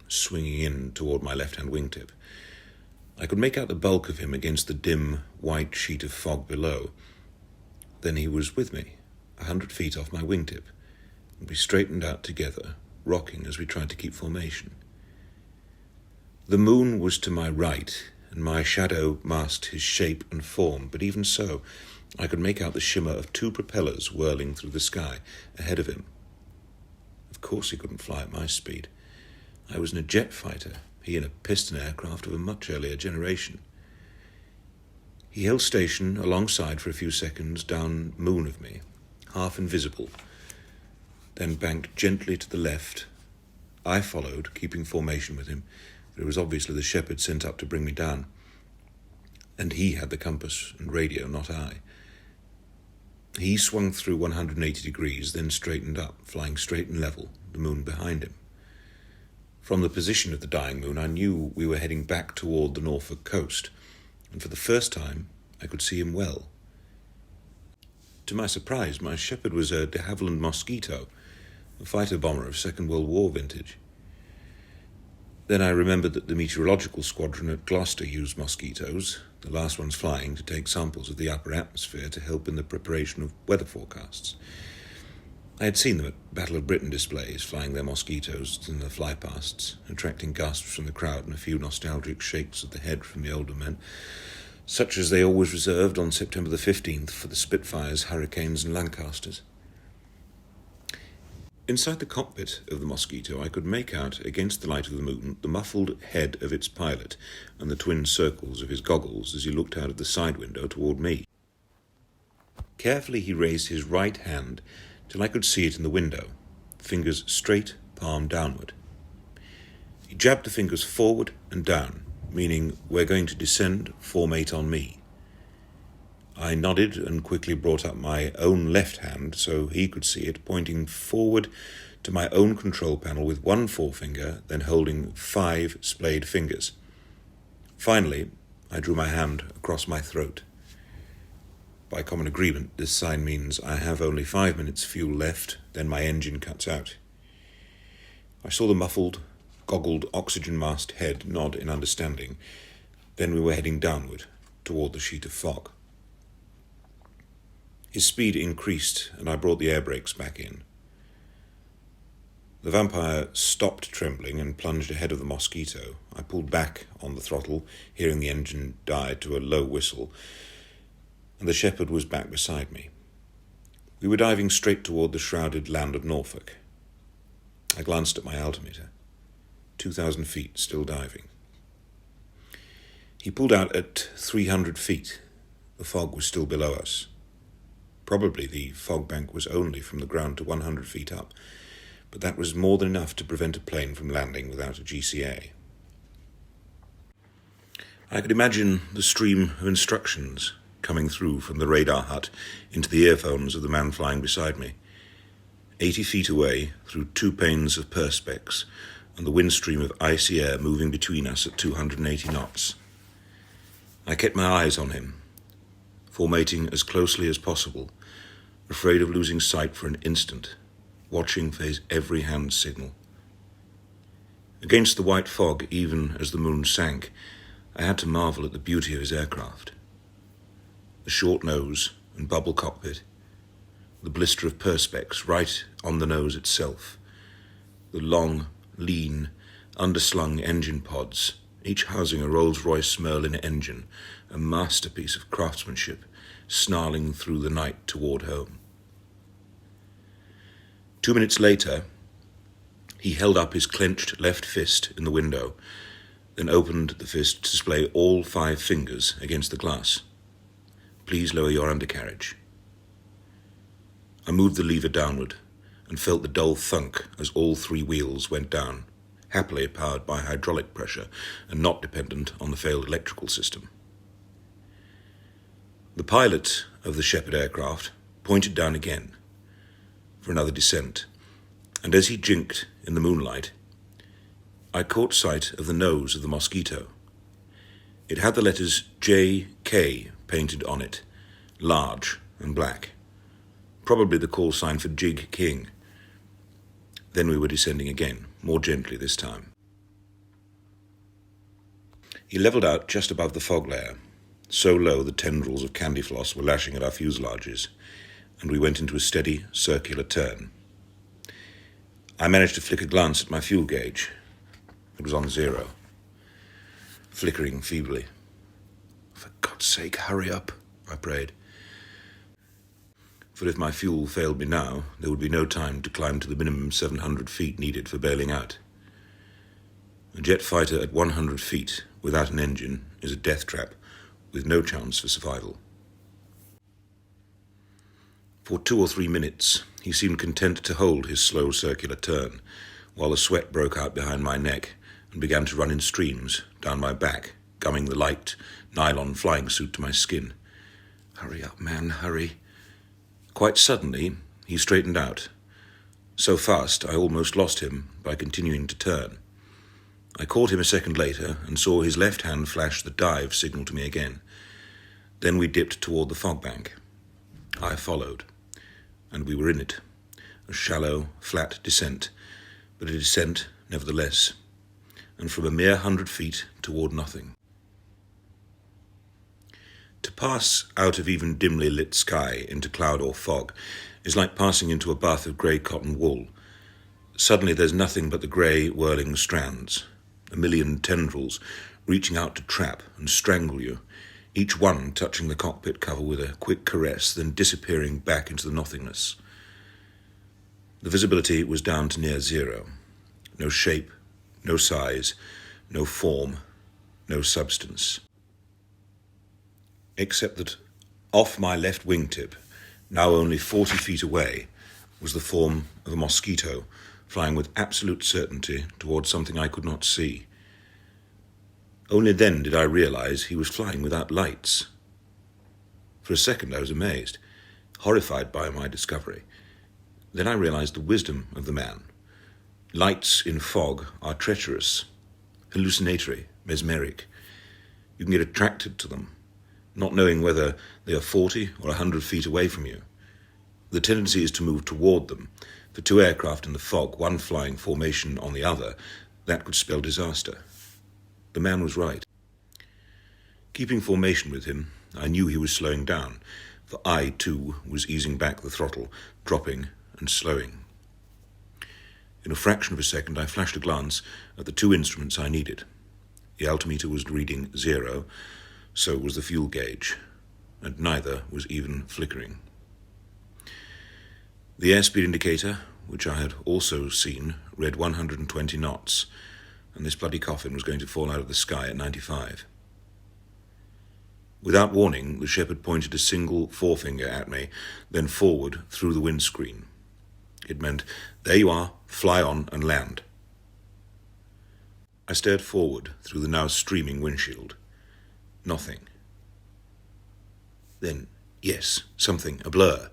swinging in toward my left-hand wingtip. I could make out the bulk of him against the dim, white sheet of fog below. Then he was with me, 100 feet off my wingtip, and we straightened out together, rocking as we tried to keep formation. The moon was to my right, and my shadow masked his shape and form, but even so, I could make out the shimmer of two propellers whirling through the sky ahead of him. Of course he couldn't fly at my speed. I was in a jet fighter, he in a piston aircraft of a much earlier generation. He held station alongside for a few seconds down moon of me, half invisible, then banked gently to the left. I followed, keeping formation with him, but it was obviously the shepherd sent up to bring me down. And he had the compass and radio, not I. He swung through 180 degrees, then straightened up, flying straight and level, the moon behind him. From the position of the dying moon, I knew we were heading back toward the Norfolk coast, and for the first time, I could see him well. To my surprise, my shepherd was a de Havilland Mosquito, a fighter bomber of Second World War vintage. Then I remembered that the meteorological squadron at Gloucester used mosquitoes, the last ones flying, to take samples of the upper atmosphere to help in the preparation of weather forecasts. I had seen them at Battle of Britain displays, flying their mosquitoes in the flypasts, attracting gasps from the crowd and a few nostalgic shakes of the head from the older men, such as they always reserved on September the 15th for the Spitfires, Hurricanes and Lancasters. Inside the cockpit of the Mosquito, I could make out, against the light of the moon, the muffled head of its pilot and the twin circles of his goggles as he looked out of the side window toward me. Carefully he raised his right hand till I could see it in the window, fingers straight, palm downward. He jabbed the fingers forward and down, meaning we're going to descend, formate on me. I nodded and quickly brought up my own left hand so he could see it, pointing forward to my own control panel with one forefinger, then holding 5 splayed fingers. Finally, I drew my hand across my throat. By common agreement, this sign means I have only 5 minutes fuel left, then my engine cuts out. I saw the muffled, goggled, oxygen-masked head nod in understanding. Then we were heading downward, toward the sheet of fog. His speed increased, and I brought the air brakes back in. The Vampire stopped trembling and plunged ahead of the Mosquito. I pulled back on the throttle, hearing the engine die to a low whistle, and the shepherd was back beside me. We were diving straight toward the shrouded land of Norfolk. I glanced at my altimeter. 2,000 feet, still diving. He pulled out at 300 feet. The fog was still below us. Probably the fog bank was only from the ground to 100 feet up, but that was more than enough to prevent a plane from landing without a GCA. I could imagine the stream of instructions coming through from the radar hut into the earphones of the man flying beside me. 80 feet away, through 2 panes of perspex, and the wind stream of icy air moving between us at 280 knots. I kept my eyes on him, formating as closely as possible, afraid of losing sight for an instant, watching for his every hand signal. Against the white fog, even as the moon sank, I had to marvel at the beauty of his aircraft. The short nose and bubble cockpit, the blister of perspex right on the nose itself, the long, lean, underslung engine pods, each housing a Rolls-Royce Merlin engine, a masterpiece of craftsmanship, snarling through the night toward home. 2 minutes later, he held up his clenched left fist in the window, then opened the fist to display all 5 fingers against the glass. "Please lower your undercarriage." I moved the lever downward and felt the dull thunk as all 3 wheels went down, happily powered by hydraulic pressure and not dependent on the failed electrical system. The pilot of the Shepherd aircraft pointed down again for another descent, and as he jinked in the moonlight, I caught sight of the nose of the Mosquito. It had the letters J.K. painted on it, large and black, probably the call sign for Jig King. Then we were descending again, more gently this time. He levelled out just above the fog layer, so low the tendrils of candy floss were lashing at our fuselages, and we went into a steady, circular turn. I managed to flick a glance at my fuel gauge. It was on 0, flickering feebly. "For God's sake, hurry up," I prayed. For if my fuel failed me now, there would be no time to climb to the minimum 700 feet needed for bailing out. A jet fighter at 100 feet without an engine is a death trap with no chance for survival. For 2 or 3 minutes, he seemed content to hold his slow circular turn, while the sweat broke out behind my neck and began to run in streams down my back, gumming the light nylon flying suit to my skin. "Hurry up, man, hurry." Quite suddenly, he straightened out. So fast, I almost lost him by continuing to turn. I caught him a second later and saw his left hand flash the dive signal to me again. Then we dipped toward the fog bank. I followed, and we were in it. A shallow, flat descent, but a descent nevertheless, and from a mere 100 feet toward nothing. To pass out of even dimly lit sky into cloud or fog is like passing into a bath of grey cotton wool. Suddenly there's nothing but the grey, whirling strands, a million tendrils reaching out to trap and strangle you, each one touching the cockpit cover with a quick caress, then disappearing back into the nothingness. The visibility was down to near 0. No shape, no size, no form, no substance. Except that off my left wingtip, now only 40 feet away, was the form of a mosquito flying with absolute certainty towards something I could not see. Only then did I realize he was flying without lights. For a second I was amazed, horrified by my discovery. Then I realized the wisdom of the man. Lights in fog are treacherous, hallucinatory, mesmeric. You can get attracted to them, not knowing whether they are 40 or 100 feet away from you. The tendency is to move toward them. For 2 aircraft in the fog, one flying formation on the other, that could spell disaster. The man was right. Keeping formation with him, I knew he was slowing down, for I, too, was easing back the throttle, dropping and slowing. In a fraction of a second, I flashed a glance at the 2 instruments I needed. The altimeter was reading 0, so was the fuel gauge, and neither was even flickering. The airspeed indicator which I had also seen, read 120 knots, and this bloody coffin was going to fall out of the sky at 95. Without warning, the shepherd pointed a single forefinger at me, then forward through the windscreen. It meant, "There you are, fly on and land." I stared forward through the now streaming windshield. Nothing. Then, yes, something, a blur.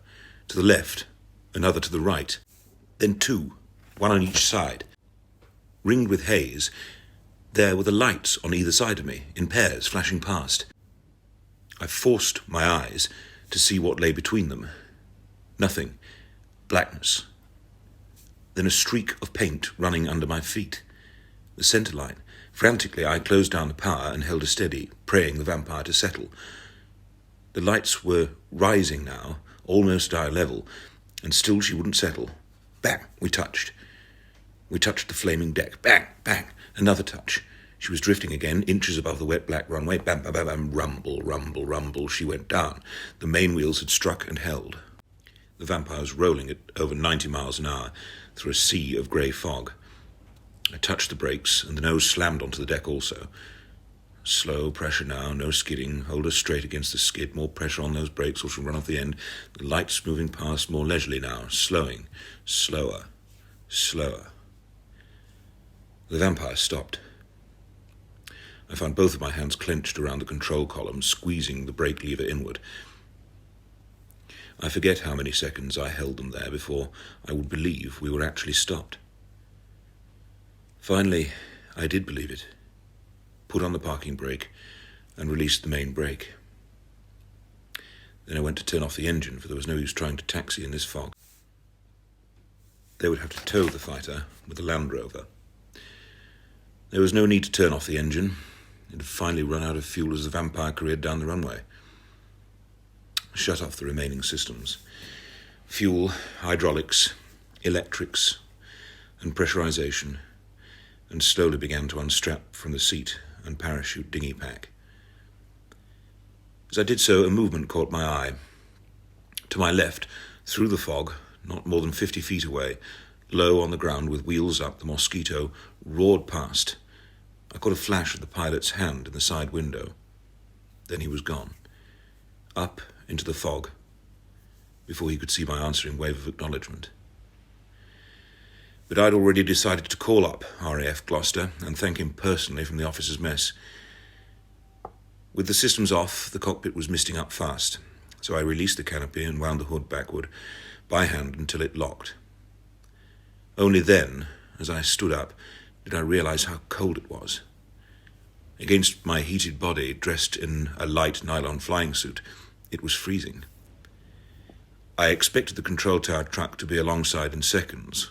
To the left, another to the right. Then two, one on each side. Ringed with haze, there were the lights on either side of me, in pairs, flashing past. I forced my eyes to see what lay between them. Nothing. Blackness. Then a streak of paint running under my feet. The centre line. Frantically, I closed down the power and held her steady, praying the vampire to settle. The lights were rising now, almost eye level, and still she wouldn't settle. Bang! We touched. We touched the flaming deck. Bang! Bang! Another touch. She was drifting again, inches above the wet black runway. Bam, bam, bam, bam, rumble, rumble, rumble. She went down. The main wheels had struck and held. The vampire was rolling at over 90 miles an hour through a sea of grey fog. I touched the brakes, and the nose slammed onto the deck also. Slow pressure now, no skidding. Hold her straight against the skid. More pressure on those brakes, or she'll run off the end. The lights moving past more leisurely now, slowing. Slower. Slower. The vampire stopped. I found both of my hands clenched around the control column, squeezing the brake lever inward. I forget how many seconds I held them there before I would believe we were actually stopped. Finally, I did believe it. Put on the parking brake and released the main brake. Then I went to turn off the engine, for there was no use trying to taxi in this fog. They would have to tow the fighter with the Land Rover. There was no need to turn off the engine. It had finally run out of fuel as the vampire careered down the runway. Shut off the remaining systems. Fuel, hydraulics, electrics, and pressurization, and slowly began to unstrap from the seat and parachute dinghy pack. As I did so, a movement caught my eye. To my left, through the fog, not more than 50 feet away, low on the ground with wheels up, the mosquito roared past. I caught a flash of the pilot's hand in the side window. Then he was gone. Up into the fog, before he could see my answering wave of acknowledgement. But I'd already decided to call up RAF Gloucester and thank him personally from the officers' mess. With the systems off, the cockpit was misting up fast, so I released the canopy and wound the hood backward by hand until it locked. Only then, as I stood up, did I realize how cold it was. Against my heated body, dressed in a light nylon flying suit, it was freezing. I expected the control tower truck to be alongside in seconds,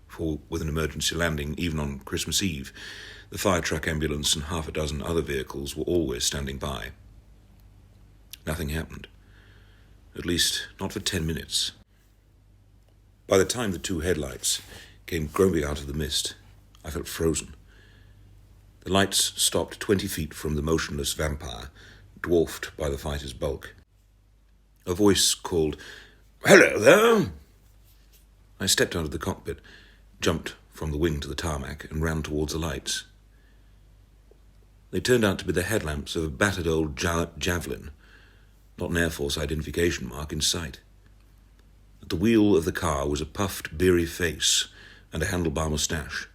for with an emergency landing, even on Christmas Eve, the fire truck, ambulance, and half a dozen other vehicles were always standing by. Nothing happened. At least, not for 10 minutes. By the time the two headlights came groping out of the mist, I felt frozen. The lights stopped 20 feet from the motionless vampire, dwarfed by the fighter's bulk. A voice called, "Hello there!" I stepped out of the cockpit, jumped from the wing to the tarmac, and ran towards the lights. They turned out to be the headlamps of a battered old Javelin, not an Air Force identification mark in sight. At the wheel of the car was a puffed, beery face and a handlebar moustache.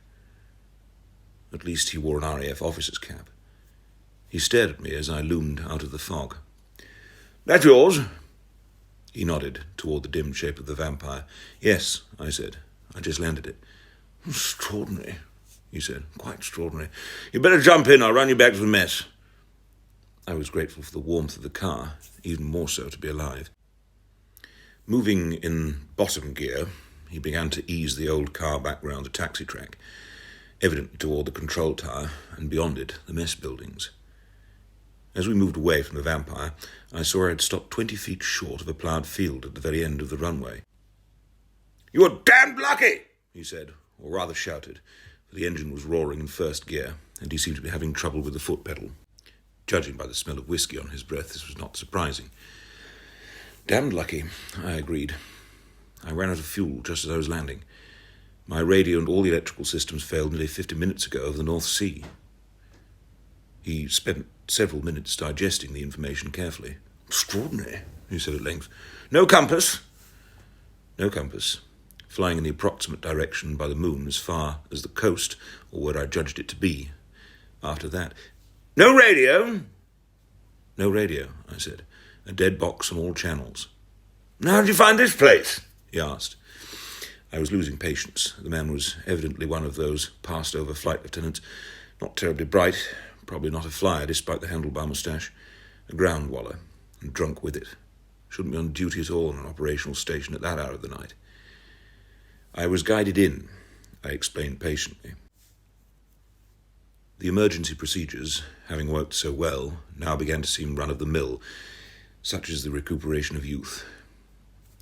At least he wore an RAF officer's cap. He stared at me as I loomed out of the fog. "That yours?" He nodded toward the dim shape of the vampire. "Yes," I said. "I just landed it." "Extraordinary," he said. "Quite extraordinary. You'd better jump in. I'll run you back to the mess." I was grateful for the warmth of the car, even more so to be alive. Moving in bottom gear, he began to ease the old car back round the taxi track, evidently toward the control tower, and beyond it, the mess buildings. As we moved away from the vampire, I saw I had stopped 20 feet short of a ploughed field at the very end of the runway. "You were damned lucky," he said, or rather shouted, for the engine was roaring in first gear, and he seemed to be having trouble with the foot pedal. Judging by the smell of whiskey on his breath, this was not surprising. "Damned lucky," I agreed. I ran out of fuel just as I was landing. My radio and all the electrical systems failed nearly 50 minutes ago over the North Sea. He spent several minutes digesting the information carefully. Extraordinary, he said at length. No compass? No compass. Flying in the approximate direction by the moon as far as the coast, or where I judged it to be. After that, no radio? No radio, I said. A dead box on all channels. How did you find this place? He asked. I was losing patience. The man was evidently one of those passed-over flight lieutenants, not terribly bright, probably not a flyer despite the handlebar moustache, a ground waller, and drunk with it. Shouldn't be on duty at all in an operational station at that hour of the night. I was guided in, I explained patiently. The emergency procedures, having worked so well, now began to seem run-of-the-mill. Such is the recuperation of youth.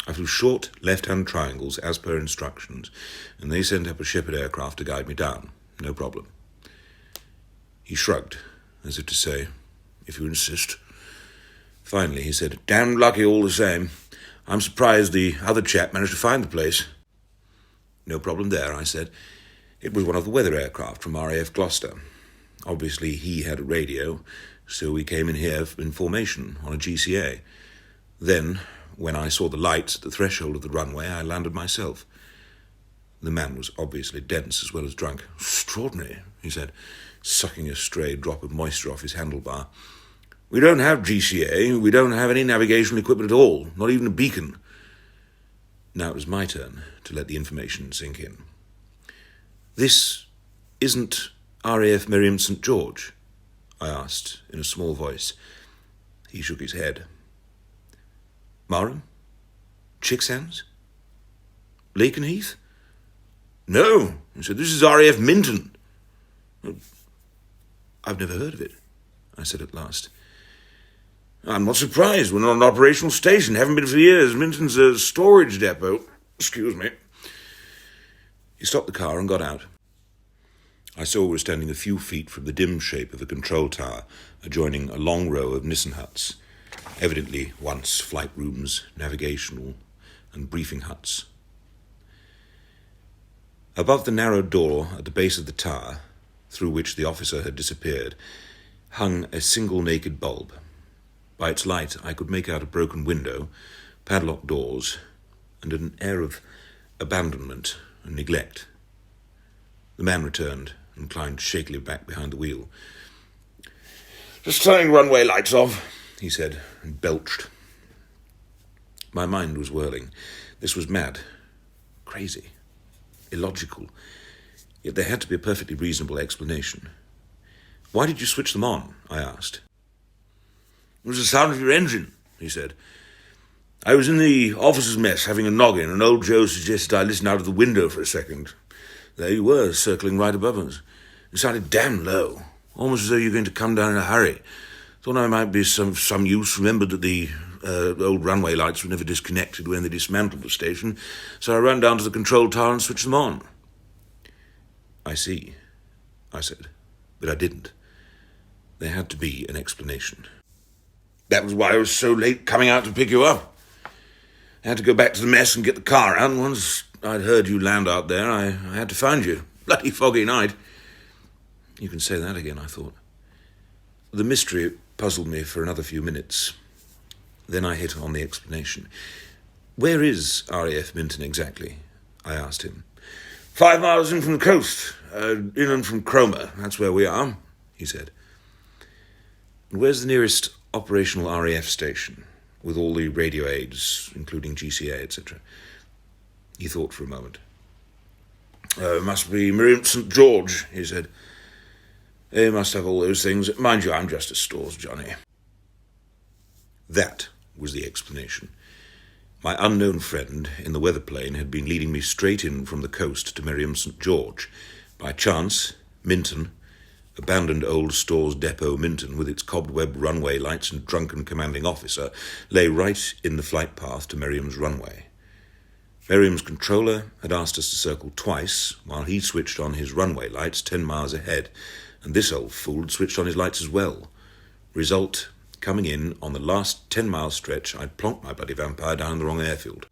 I flew short left-hand triangles as per instructions, and they sent up a Shepherd aircraft to guide me down. No problem. He shrugged, as if to say, if you insist. Finally, he said, damned lucky all the same. I'm surprised the other chap managed to find the place. No problem there, I said. It was one of the weather aircraft from RAF Gloucester. Obviously, he had a radio, so we came in here in formation on a GCA. Then, when I saw the lights at the threshold of the runway, I landed myself. The man was obviously dense as well as drunk. Extraordinary, he said, sucking a stray drop of moisture off his handlebar. We don't have GCA. We don't have any navigational equipment at all, not even a beacon. Now it was my turn to let the information sink in. This isn't RAF Miriam St. George? I asked in a small voice. He shook his head. Marham? Chicksands? Lakenheath? No, he said, this is RAF Minton. I've never heard of it, I said at last. I'm not surprised. We're not an operational station. Haven't been for years. Minton's a storage depot. Excuse me. He stopped the car and got out. I saw we were standing a few feet from the dim shape of a control tower adjoining a long row of Nissen huts, evidently once flight rooms, navigational, and briefing huts. Above the narrow door at the base of the tower, through which the officer had disappeared, hung a single naked bulb. By its light I could make out a broken window, padlocked doors, and an air of abandonment and neglect. The man returned and climbed shakily back behind the wheel. Just turning runway lights off, he said, and belched. My mind was whirling. This was mad, crazy, illogical, yet there had to be a perfectly reasonable explanation. Why did you switch them on? I asked. It was the sound of your engine, he said. I was in the officers' mess having a noggin, and old Joe suggested I listen out of the window for a second. There you were, circling right above us. It sounded damn low, almost as though you were going to come down in a hurry. Thought I might be some use, remembered that the old runway lights were never disconnected when they dismantled the station, so I ran down to the control tower and switched them on. I see, I said, but I didn't. There had to be an explanation. That was why I was so late coming out to pick you up. I had to go back to the mess and get the car out. Once I'd heard you land out there, I had to find you. Bloody foggy night. You can say that again, I thought. The mystery puzzled me for another few minutes. Then I hit on the explanation. Where is RAF Minton exactly? I asked him. 5 miles in from the coast, inland from Cromer. That's where we are, he said. And where's the nearest operational RAF station, with all the radio aids, including GCA, etc.? He thought for a moment. It must be Miriam St. George, he said. They must have all those things. Mind you, I'm just a stores Johnny. That was the explanation. My unknown friend in the weatherplane had been leading me straight in from the coast to Miriam St. George. By chance, Minton, abandoned old stores depot Minton, with its cobweb runway lights and drunken commanding officer, lay right in the flight path to Miriam's runway. Miriam's controller had asked us to circle twice, while he switched on his runway lights 10 miles ahead, and this old fool had switched on his lights as well. Result, coming in on the last 10-mile stretch, I'd plonked my bloody vampire down in the wrong airfield.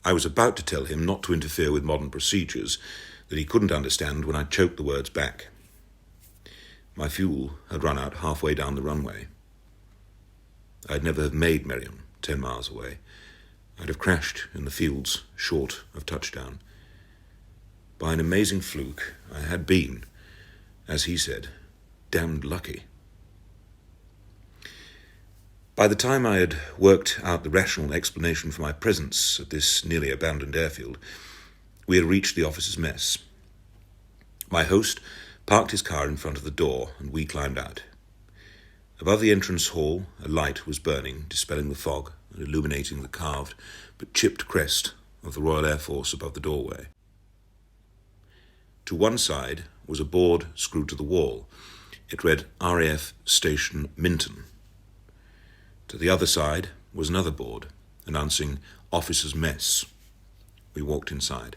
I was about to tell him not to interfere with modern procedures that he couldn't understand when I choked the words back. My fuel had run out halfway down the runway. I'd never have made Merriam 10 miles away. I'd have crashed in the fields short of touchdown. By an amazing fluke, I had been, as he said, damned lucky. By the time I had worked out the rational explanation for my presence at this nearly abandoned airfield, we had reached the officers' mess. My host parked his car in front of the door, and we climbed out. Above the entrance hall, a light was burning, dispelling the fog and illuminating the carved but chipped crest of the Royal Air Force above the doorway. To one side was a board screwed to the wall. It read RAF Station Minton. To the other side was another board announcing Officers' Mess. We walked inside.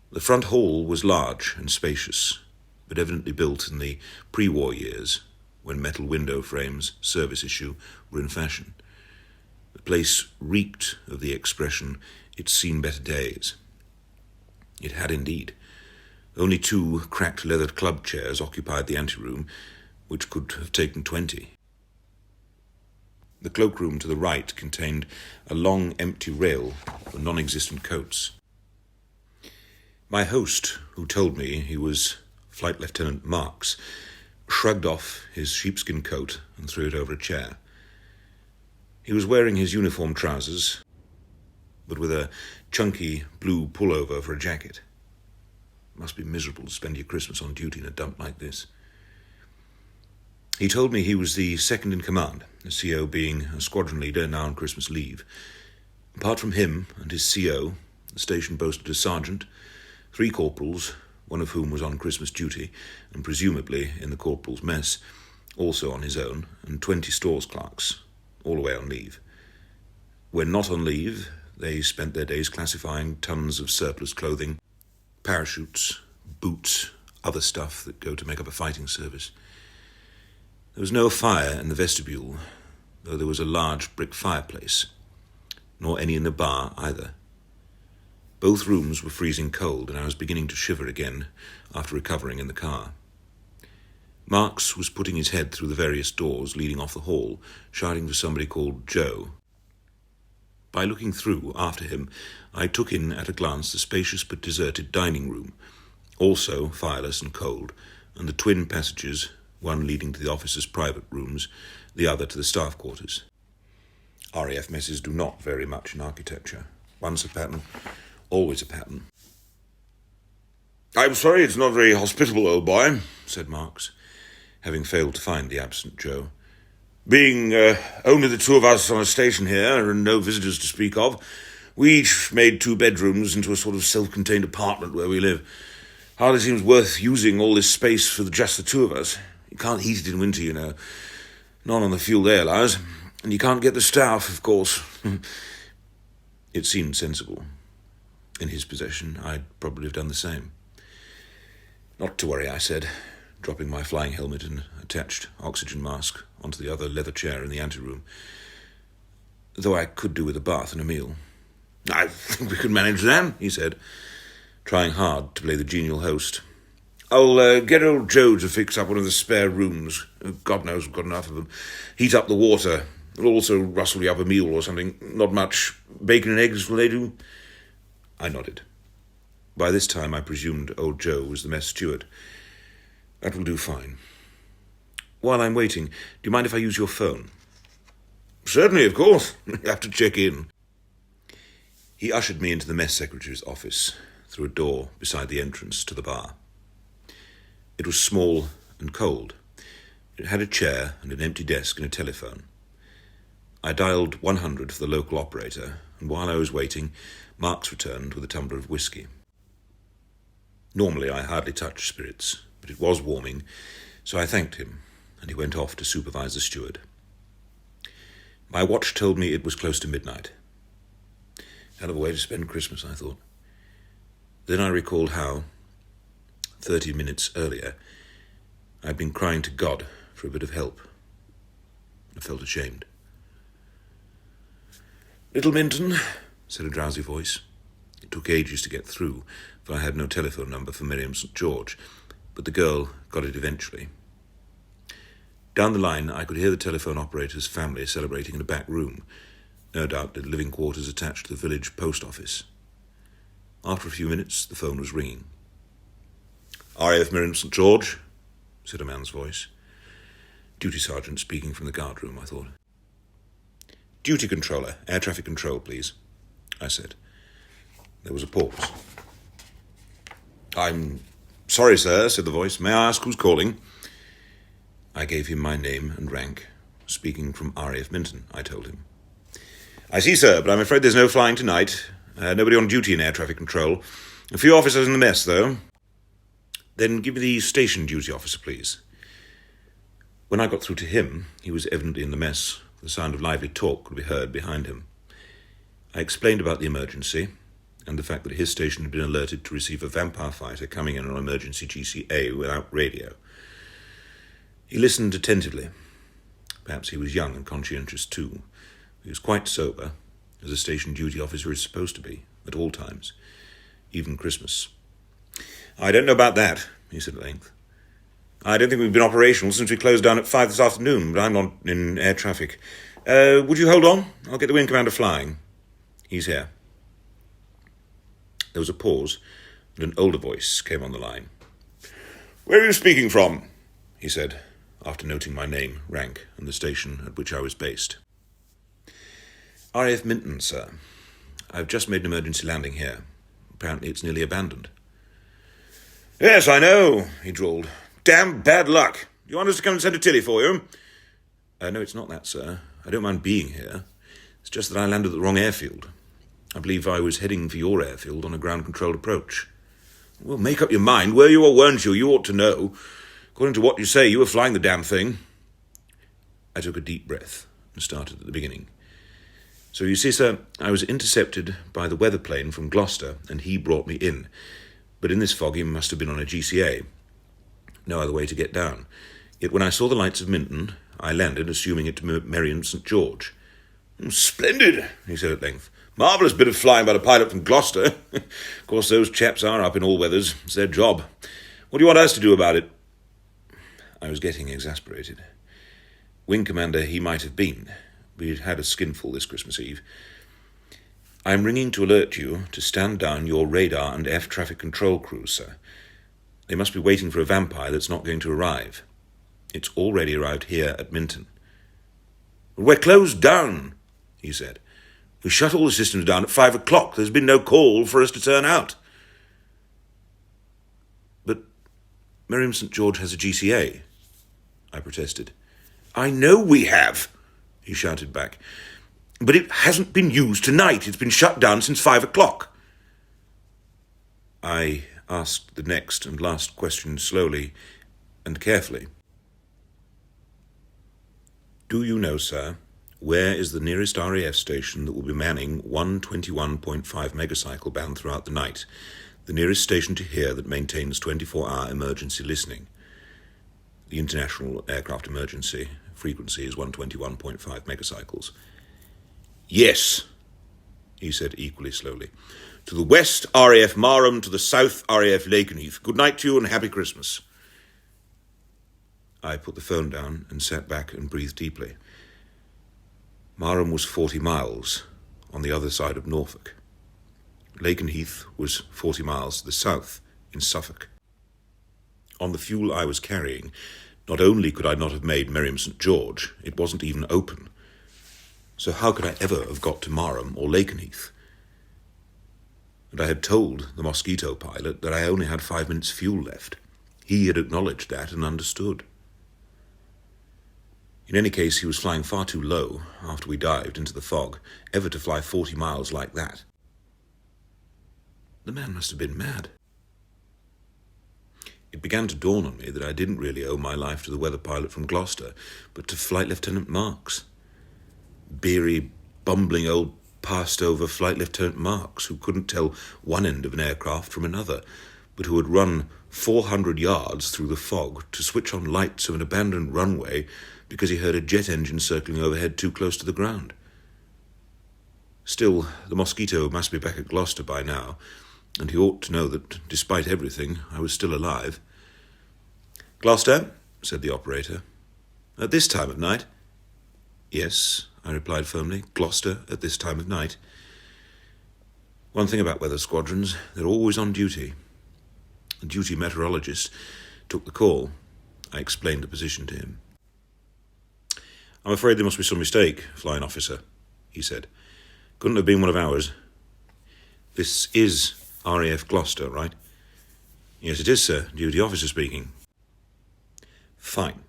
The front hall was large and spacious, but evidently built in the pre-war years when metal window frames, service issue, were in fashion. The place reeked of the expression, "It's seen better days." It had indeed. Only 2 cracked leather club chairs occupied the anteroom, which could have taken 20. The cloakroom to the right contained a long empty rail for non-existent coats. My host, who told me he was Flight Lieutenant Marks, shrugged off his sheepskin coat and threw it over a chair. He was wearing his uniform trousers, but with a chunky blue pullover for a jacket. It must be miserable to spend your Christmas on duty in a dump like this. He told me he was the second in command, the CO being a squadron leader now on Christmas leave. Apart from him and his CO, the station boasted a sergeant, 3 corporals, one of whom was on Christmas duty, and presumably in the corporal's mess, also on his own, and 20 stores clerks, all away on leave. When not on leave, they spent their days classifying tons of surplus clothing, parachutes, boots, other stuff that go to make up a fighting service. There was no fire in the vestibule, though there was a large brick fireplace, nor any in the bar either. Both rooms were freezing cold, and I was beginning to shiver again after recovering in the car. Marks was putting his head through the various doors leading off the hall, shouting for somebody called Joe. By looking through after him, I took in at a glance the spacious but deserted dining room, also fireless and cold, and the twin passages, one leading to the officers' private rooms, the other to the staff quarters. RAF messes do not vary much in architecture. Once a pattern, always a pattern. "I'm sorry it's not very hospitable, old boy," said Marks, having failed to find the absent Joe. "Being only the 2 of us on a station here, and no visitors to speak of, we each made 2 bedrooms into a sort of self-contained apartment where we live. Hardly seems worth using all this space for just the 2 of us. You can't heat it in winter, you know. Not on the fuel they allows. And you can't get the staff, of course." It seemed sensible. In his possession, I'd probably have done the same. "Not to worry," I said, dropping my flying helmet and attached oxygen mask onto the other leather chair in the anteroom. Though I could do with a bath and a meal. "I think we could manage that," he said, trying hard to play the genial host. "I'll get old Joe to fix up one of the spare rooms. God knows we've got enough of them. Heat up the water. We'll also rustle you up a meal or something. Not much. Bacon and eggs, will they do?" I nodded. By this time I presumed old Joe was the mess steward. "That will do fine. While I'm waiting, do you mind if I use your phone?" "Certainly, of course. You have to check in." He ushered me into the mess secretary's office through a door beside the entrance to the bar. It was small and cold. It had a chair and an empty desk and a telephone. I dialed 100 for the local operator, and while I was waiting, Marks returned with a tumbler of whiskey. Normally I hardly touch spirits, but it was warming, so I thanked him, and he went off to supervise the steward. My watch told me it was close to midnight. Hell of a way to spend Christmas, I thought. Then I recalled how, 30 minutes earlier, I'd been crying to God for a bit of help. I felt ashamed. "Little Minton," said a drowsy voice. It took ages to get through, for I had no telephone number for Miriam St. George, but the girl got it eventually. Down the line, I could hear the telephone operator's family celebrating in a back room, no doubt the living quarters attached to the village post office. After a few minutes, the phone was ringing. RAF Miriam St. George, said a man's voice. Duty sergeant speaking from the guard room, I thought. Duty controller, air traffic control, please, I said. There was a pause. I'm sorry, sir, said the voice. May I ask who's calling? I gave him my name and rank. Speaking from RAF Minton, I told him. I see, sir, but I'm afraid there's no flying tonight. Nobody on duty in air traffic control. A few officers in the mess, though. Then give me the station duty officer, please. When I got through to him, he was evidently in the mess. The sound of lively talk could be heard behind him. I explained about the emergency and the fact that his station had been alerted to receive a vampire fighter coming in on emergency GCA without radio. He listened attentively. Perhaps he was young and conscientious too. He was quite sober, as a station duty officer is supposed to be, at all times, even Christmas. I don't know about that, he said at length. I don't think we've been operational since we closed down at 5 this afternoon, but I'm not in air traffic. Would you hold on? I'll get the wing commander flying. He's here. There was a pause, and an older voice came on the line. Where are you speaking from? He said, after noting my name, rank, and the station at which I was based. RAF Minton, sir. I've just made an emergency landing here. Apparently it's nearly abandoned. Yes, I know, he drawled. Damn bad luck. Do you want us to come and send a Tilly for you? No, it's not that, sir. I don't mind being here. It's just that I landed at the wrong airfield. I believe I was heading for your airfield on a ground-controlled approach. Well, make up your mind. Were you or weren't you? You ought to know. According to what you say, you were flying the damn thing. I took a deep breath and started at the beginning. So you see, sir, I was intercepted by the weather plane from Gloucester, and he brought me in. But in this fog, he must have been on a GCA. No other way to get down. Yet when I saw the lights of Minton, I landed, assuming it to be Miriam St. George. Splendid, he said at length. Marvellous bit of flying by a pilot from Gloucester. Of course, those chaps are up in all weathers. It's their job. What do you want us to do about it? I was getting exasperated. Wing commander he might have been. We'd had a skinful this Christmas Eve. I'm ringing to alert you to stand down your radar and air traffic control crews, sir. They must be waiting for a vampire that's not going to arrive. It's already arrived here at Minton. We're closed down, he said. We shut all the systems down at 5 o'clock. There's been no call for us to turn out. But Miriam St. George has a GCA, I protested. I know we have, he shouted back. But it hasn't been used tonight. It's been shut down since 5 o'clock. I asked the next and last question slowly and carefully. Do you know, sir, where is the nearest RAF station that will be manning 121.5 megacycle band throughout the night, the nearest station to here that maintains 24-hour emergency listening? The International Aircraft Emergency frequency is 121.5 megacycles. Yes, he said equally slowly. To the west, RAF Marham, to the south, RAF Lakenheath. Good night to you and happy Christmas. I put the phone down and sat back and breathed deeply. Marham was 40 miles on the other side of Norfolk. Lakenheath was 40 miles to the south in Suffolk. On the fuel I was carrying, not only could I not have made Miriam St. George, it wasn't even open. So how could I ever have got to Marham or Lakenheath? And I had told the mosquito pilot that I only had 5 minutes fuel left. He had acknowledged that and understood. In any case, he was flying far too low after we dived into the fog, ever to fly 40 miles like that. The man must have been mad. It began to dawn on me that I didn't really owe my life to the weather pilot from Gloucester, but to Flight Lieutenant Marks. Beery, bumbling old passed-over Flight Lieutenant Marks, who couldn't tell one end of an aircraft from another, but who had run 400 yards through the fog to switch on lights of an abandoned runway because he heard a jet engine circling overhead too close to the ground. Still, the mosquito must be back at Gloucester by now, and he ought to know that, despite everything, I was still alive. "Gloucester," said the operator. "At this time of night?" "Yes," I replied firmly. "Gloucester at this time of night." One thing about weather squadrons, they're always on duty. The duty meteorologist took the call. I explained the position to him. "I'm afraid there must be some mistake, flying officer," he said. "Couldn't have been one of ours." "This is RAF Gloucester, right?" "Yes, it is, sir. Duty officer speaking." "Fine.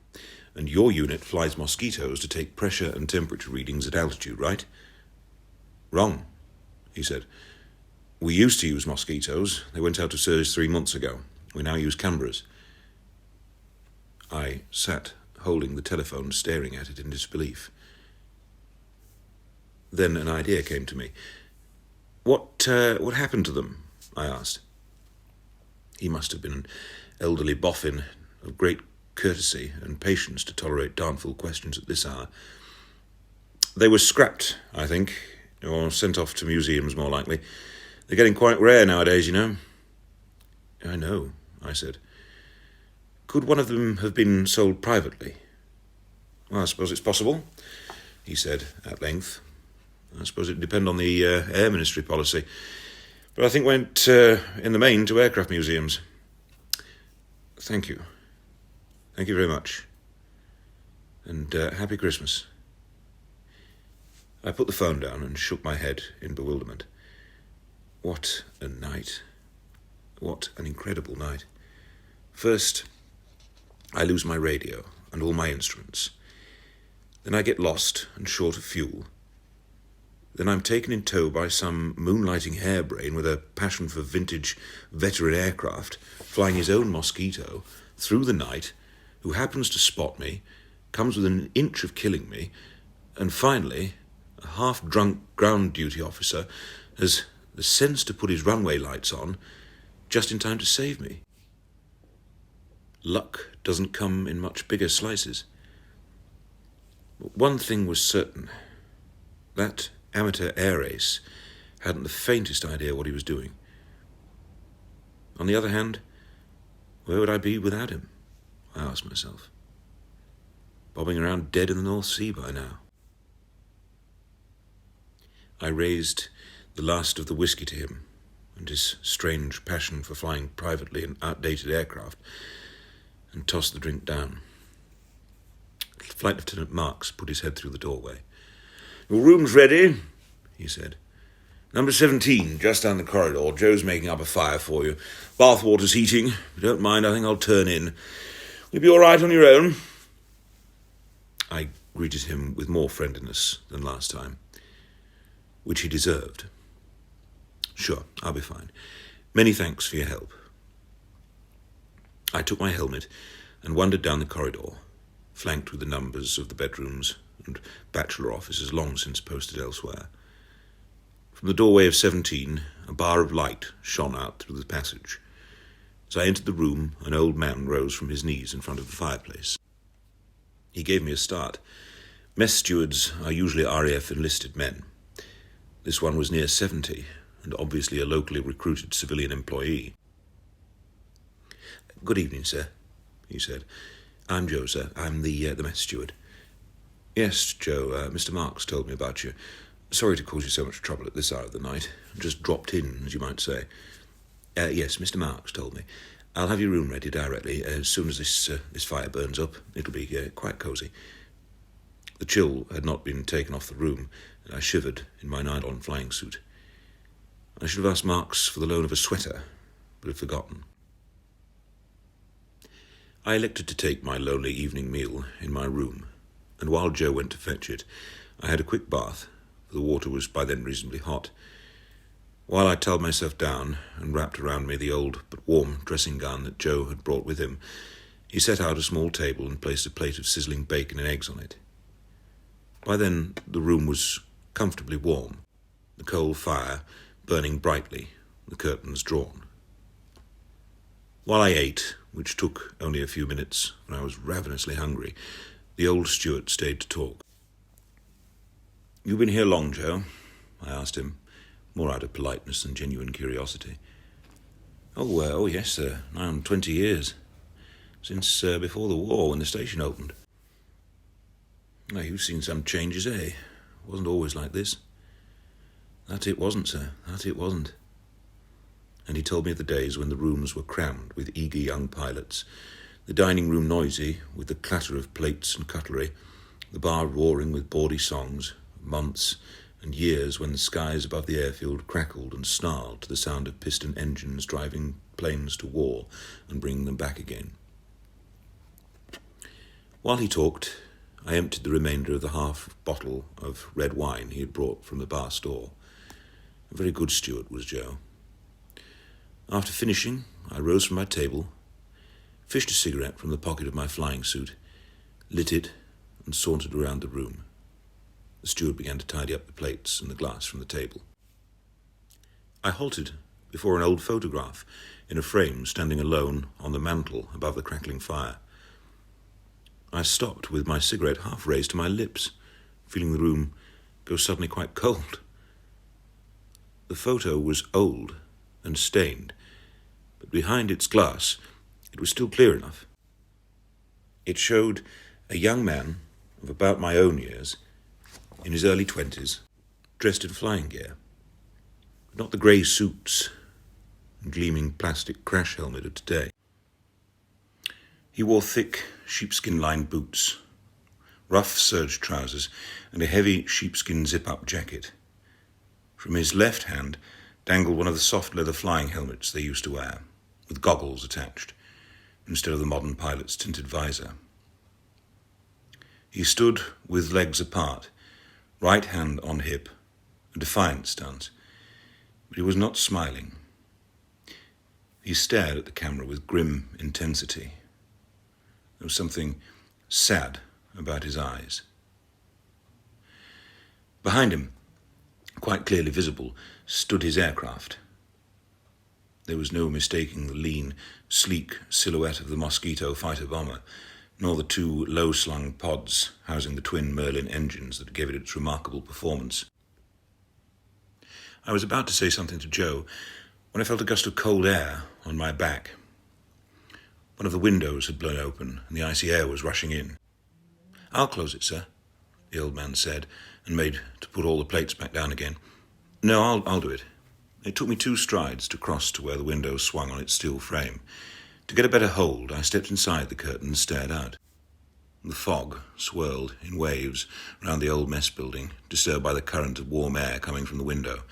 And your unit flies mosquitoes to take pressure and temperature readings at altitude, right?" "Wrong," he said. "We used to use mosquitoes. They went out of service 3 months ago. We now use cameras." I sat holding the telephone, staring at it in disbelief. Then an idea came to me. What happened to them?" I asked. He must have been an elderly boffin of great courtesy and patience to tolerate doubtful questions at this hour. "They were scrapped, I think, or sent off to museums, more likely. They're getting quite rare nowadays, you know." "I know," I said. "Could one of them have been sold privately?" "Well, I suppose it's possible," he said at length. "I suppose it'd depend on the Air Ministry policy. But I think went, in the main, to aircraft museums." "Thank you. Thank you very much. And Happy Christmas." I put the phone down and shook my head in bewilderment. What a night. What an incredible night. First, I lose my radio and all my instruments. Then I get lost and short of fuel. Then I'm taken in tow by some moonlighting harebrain with a passion for vintage veteran aircraft, flying his own mosquito through the night, who happens to spot me, comes within an inch of killing me, and finally, a half-drunk ground duty officer has the sense to put his runway lights on just in time to save me. Luck doesn't come in much bigger slices. But one thing was certain. That amateur air ace hadn't the faintest idea what he was doing. On the other hand, where would I be without him? I asked myself. Bobbing around dead in the North Sea by now. I raised the last of the whiskey to him, and his strange passion for flying privately in outdated aircraft, and tossed the drink down. Flight Lieutenant Marks put his head through the doorway. "Your room's ready," he said. "Number 17, just down the corridor. Joe's making up a fire for you. Bath water's heating. If you don't mind, I think I'll turn in. You'll be all right on your own?" I greeted him with more friendliness than last time, which he deserved. "Sure, I'll be fine. Many thanks for your help." I took my helmet and wandered down the corridor, flanked with the numbers of the bedrooms and bachelor offices long since posted elsewhere. From the doorway of 17, a bar of light shone out through the passage. As I entered the room, an old man rose from his knees in front of the fireplace. He gave me a start. Mess stewards are usually RAF enlisted men. This one was near 70, and obviously a locally recruited civilian employee. "Good evening, sir," he said. "I'm Joe, sir. I'm the mess steward." "Yes, Joe, Mr. Marks told me about you. Sorry to cause you so much trouble at this hour of the night. Just dropped in, as you might say." "Yes, Mr. Marks told me. I'll have your room ready directly. As soon as this fire burns up, it'll be quite cosy." The chill had not been taken off the room, and I shivered in my nylon flying suit. I should have asked Marks for the loan of a sweater, but had forgotten. I elected to take my lonely evening meal in my room, and while Joe went to fetch it, I had a quick bath, for the water was by then reasonably hot. While I towelled myself down and wrapped around me the old but warm dressing gown that Joe had brought with him, he set out a small table and placed a plate of sizzling bacon and eggs on it. By then the room was comfortably warm, the coal fire burning brightly, the curtains drawn. While I ate, which took only a few minutes when I was ravenously hungry, the old steward stayed to talk. "You've been here long, Joe?" I asked him, more out of politeness than genuine curiosity. Oh, yes, sir. Nigh on 20 years. Since before the war, when the station opened. Now, you've seen some changes, eh? Wasn't always like this. That it wasn't, sir. That it wasn't. And he told me of the days when the rooms were crammed with eager young pilots, the dining room noisy with the clatter of plates and cutlery, the bar roaring with bawdy songs, months and years when the skies above the airfield crackled and snarled to the sound of piston engines driving planes to war and bringing them back again. While he talked, I emptied the remainder of the half bottle of red wine he had brought from the bar store. A very good steward was Joe. After finishing, I rose from my table, fished a cigarette from the pocket of my flying suit, lit it, and sauntered around the room. The steward began to tidy up the plates and the glass from the table. I halted before an old photograph in a frame standing alone on the mantel above the crackling fire. I stopped with my cigarette half raised to my lips, feeling the room go suddenly quite cold. The photo was old and stained, but behind its glass it was still clear enough. It showed a young man of about my own years, in his early 20s, dressed in flying gear. Not the grey suits and gleaming plastic crash helmet of today. He wore thick, sheepskin-lined boots, rough serge trousers, and a heavy sheepskin zip-up jacket. From his left hand dangled one of the soft leather flying helmets they used to wear, with goggles attached, instead of the modern pilot's tinted visor. He stood with legs apart, right hand on hip, a defiant stance, but he was not smiling. He stared at the camera with grim intensity. There was something sad about his eyes. Behind him, quite clearly visible, stood his aircraft. There was no mistaking the lean, sleek silhouette of the Mosquito fighter bomber, nor the two low-slung pods housing the twin Merlin engines that gave it its remarkable performance. I was about to say something to Joe when I felt a gust of cold air on my back. One of the windows had blown open and the icy air was rushing in. "I'll close it, sir," the old man said, and made to put all the plates back down again. "No, I'll do it." It took me 2 strides to cross to where the window swung on its steel frame. To get a better hold, I stepped inside the curtain and stared out. The fog swirled in waves round the old mess building, disturbed by the current of warm air coming from the window.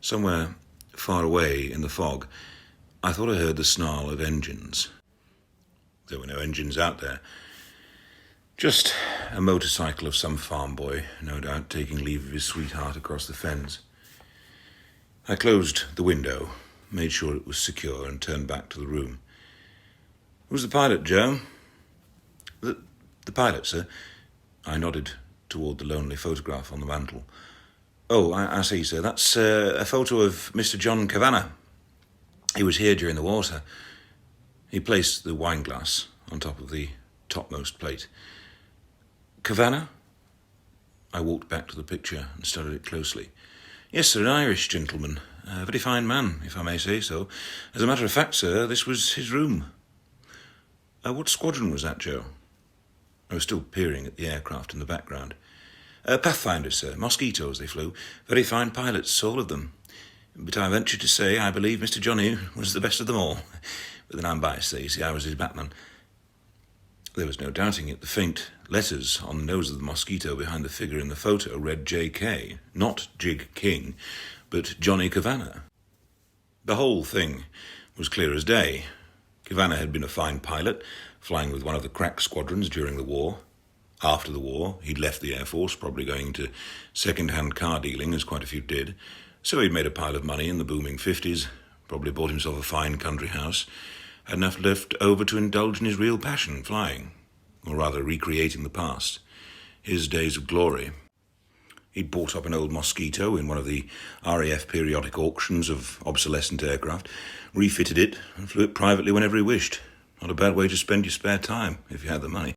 Somewhere far away in the fog, I thought I heard the snarl of engines. There were no engines out there. Just a motorcycle of some farm boy, no doubt taking leave of his sweetheart across the fens. I closed the window, made sure it was secure, and turned back to the room. "Who's the pilot, Joe?" The pilot, sir." I nodded toward the lonely photograph on the mantel. "Oh, I see, sir. That's a photo of Mr. John Kavanagh. He was here during the war, sir." He placed the wine glass on top of the topmost plate. "Kavanagh?" I walked back to the picture and studied it closely. "Yes, sir, an Irish gentleman. A very fine man, if I may say so. As a matter of fact, sir, this was his room." What squadron was that, Joe?" I was still peering at the aircraft in the background. "Pathfinders, sir. Mosquitoes they flew. Very fine pilots, all of them. But I venture to say I believe Mr. Johnny was the best of them all. But then I'm biased, so you see, I was his batman." There was no doubting it. The faint letters on the nose of the Mosquito behind the figure in the photo read J.K., not Jig King, but Johnny Kavanagh. The whole thing was clear as day. Kavanagh had been a fine pilot, flying with one of the crack squadrons during the war. After the war, he'd left the Air Force, probably going into second-hand car dealing, as quite a few did. So he'd made a pile of money in the booming 50s, probably bought himself a fine country house, had enough left over to indulge in his real passion, flying, or rather recreating the past, his days of glory. He'd bought up an old Mosquito in one of the RAF periodic auctions of obsolescent aircraft, refitted it, and flew it privately whenever he wished. Not a bad way to spend your spare time, if you had the money.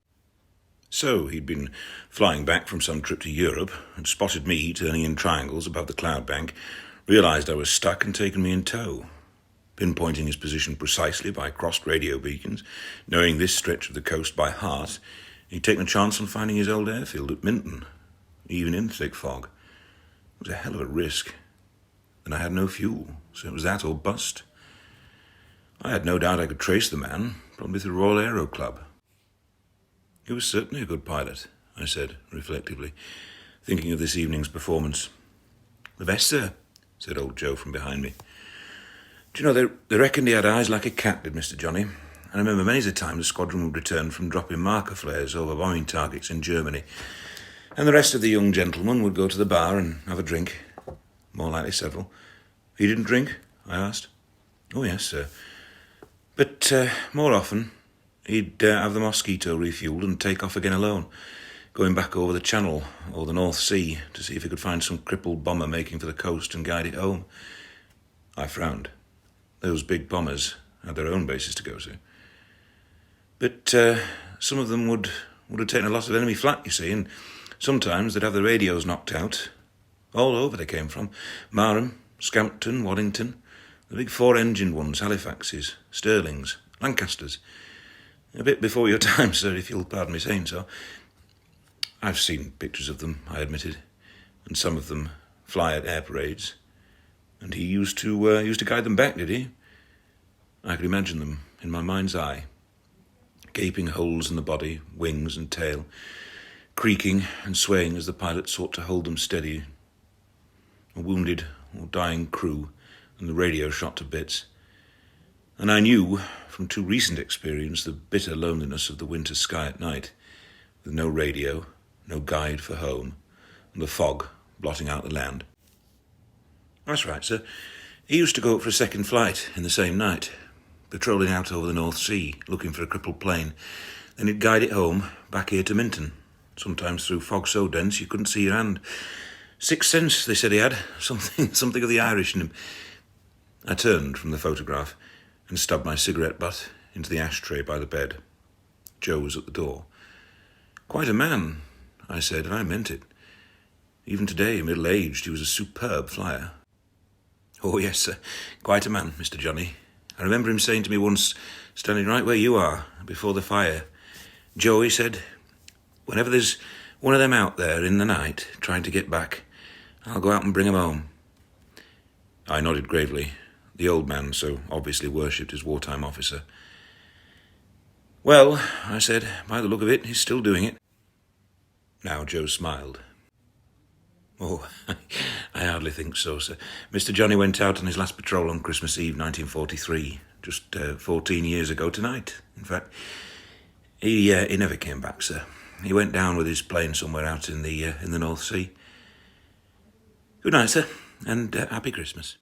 So he'd been flying back from some trip to Europe, had spotted me turning in triangles above the cloud bank, realised I was stuck and taken me in tow. Pinpointing his position precisely by crossed radio beacons, knowing this stretch of the coast by heart, he'd taken a chance on finding his old airfield at Minton, even in thick fog. It was a hell of a risk. And I had no fuel, so it was that or bust. I had no doubt I could trace the man, probably through the Royal Aero Club. He was certainly a good pilot, I said, reflectively, thinking of this evening's performance. "The best, sir," said old Joe from behind me. "Do you know, they reckoned he had eyes like a cat, did Mr. Johnny. And I remember many a time the squadron would return from dropping marker flares over bombing targets in Germany, and the rest of the young gentlemen would go to the bar and have a drink, more likely several." "He didn't drink?" I asked. "Oh, yes, sir. But more often, he'd have the Mosquito refuelled and take off again alone, going back over the Channel or the North Sea to see if he could find some crippled bomber making for the coast and guide it home." I frowned. Those big bombers had their own bases to go to. "But some of them would have taken a lot of enemy flak, you see, and sometimes they'd have the radios knocked out. All over they came from. Marham, Scampton, Waddington, the big four-engined ones, Halifaxes, Stirlings, Lancasters. A bit before your time, sir, if you'll pardon me saying so." "I've seen pictures of them," I admitted, "and some of them fly at air parades. And he used to guide them back, did he?" I could imagine them in my mind's eye. Gaping holes in the body, wings and tail, creaking and swaying as the pilot sought to hold them steady. A wounded or dying crew, and the radio shot to bits. And I knew, from too recent experience, the bitter loneliness of the winter sky at night, with no radio, no guide for home, and the fog blotting out the land. "That's right, sir. He used to go up for a second flight in the same night, patrolling out over the North Sea, looking for a crippled plane. Then he'd guide it home, back here to Minton, sometimes through fog so dense you couldn't see your hand. Sixth sense, they said he had, something of the Irish in him." I turned from the photograph and stubbed my cigarette butt into the ashtray by the bed. Joe was at the door. "Quite a man," I said, and I meant it. Even today, middle-aged, he was a superb flyer. "Oh, yes, sir. Quite a man, Mr. Johnny. I remember him saying to me once, standing right where you are, before the fire, 'Joe,' he said, 'whenever there's one of them out there in the night trying to get back, I'll go out and bring 'em home.'" I nodded gravely. The old man so obviously worshipped his wartime officer. "Well," I said, "by the look of it, he's still doing it." Now Joe smiled. "Oh, I hardly think so, sir. Mr. Johnny went out on his last patrol on Christmas Eve, 1943, just 14 years ago tonight, in fact. He never came back, sir. He went down with his plane somewhere out in the North Sea. Good night, sir, and happy Christmas."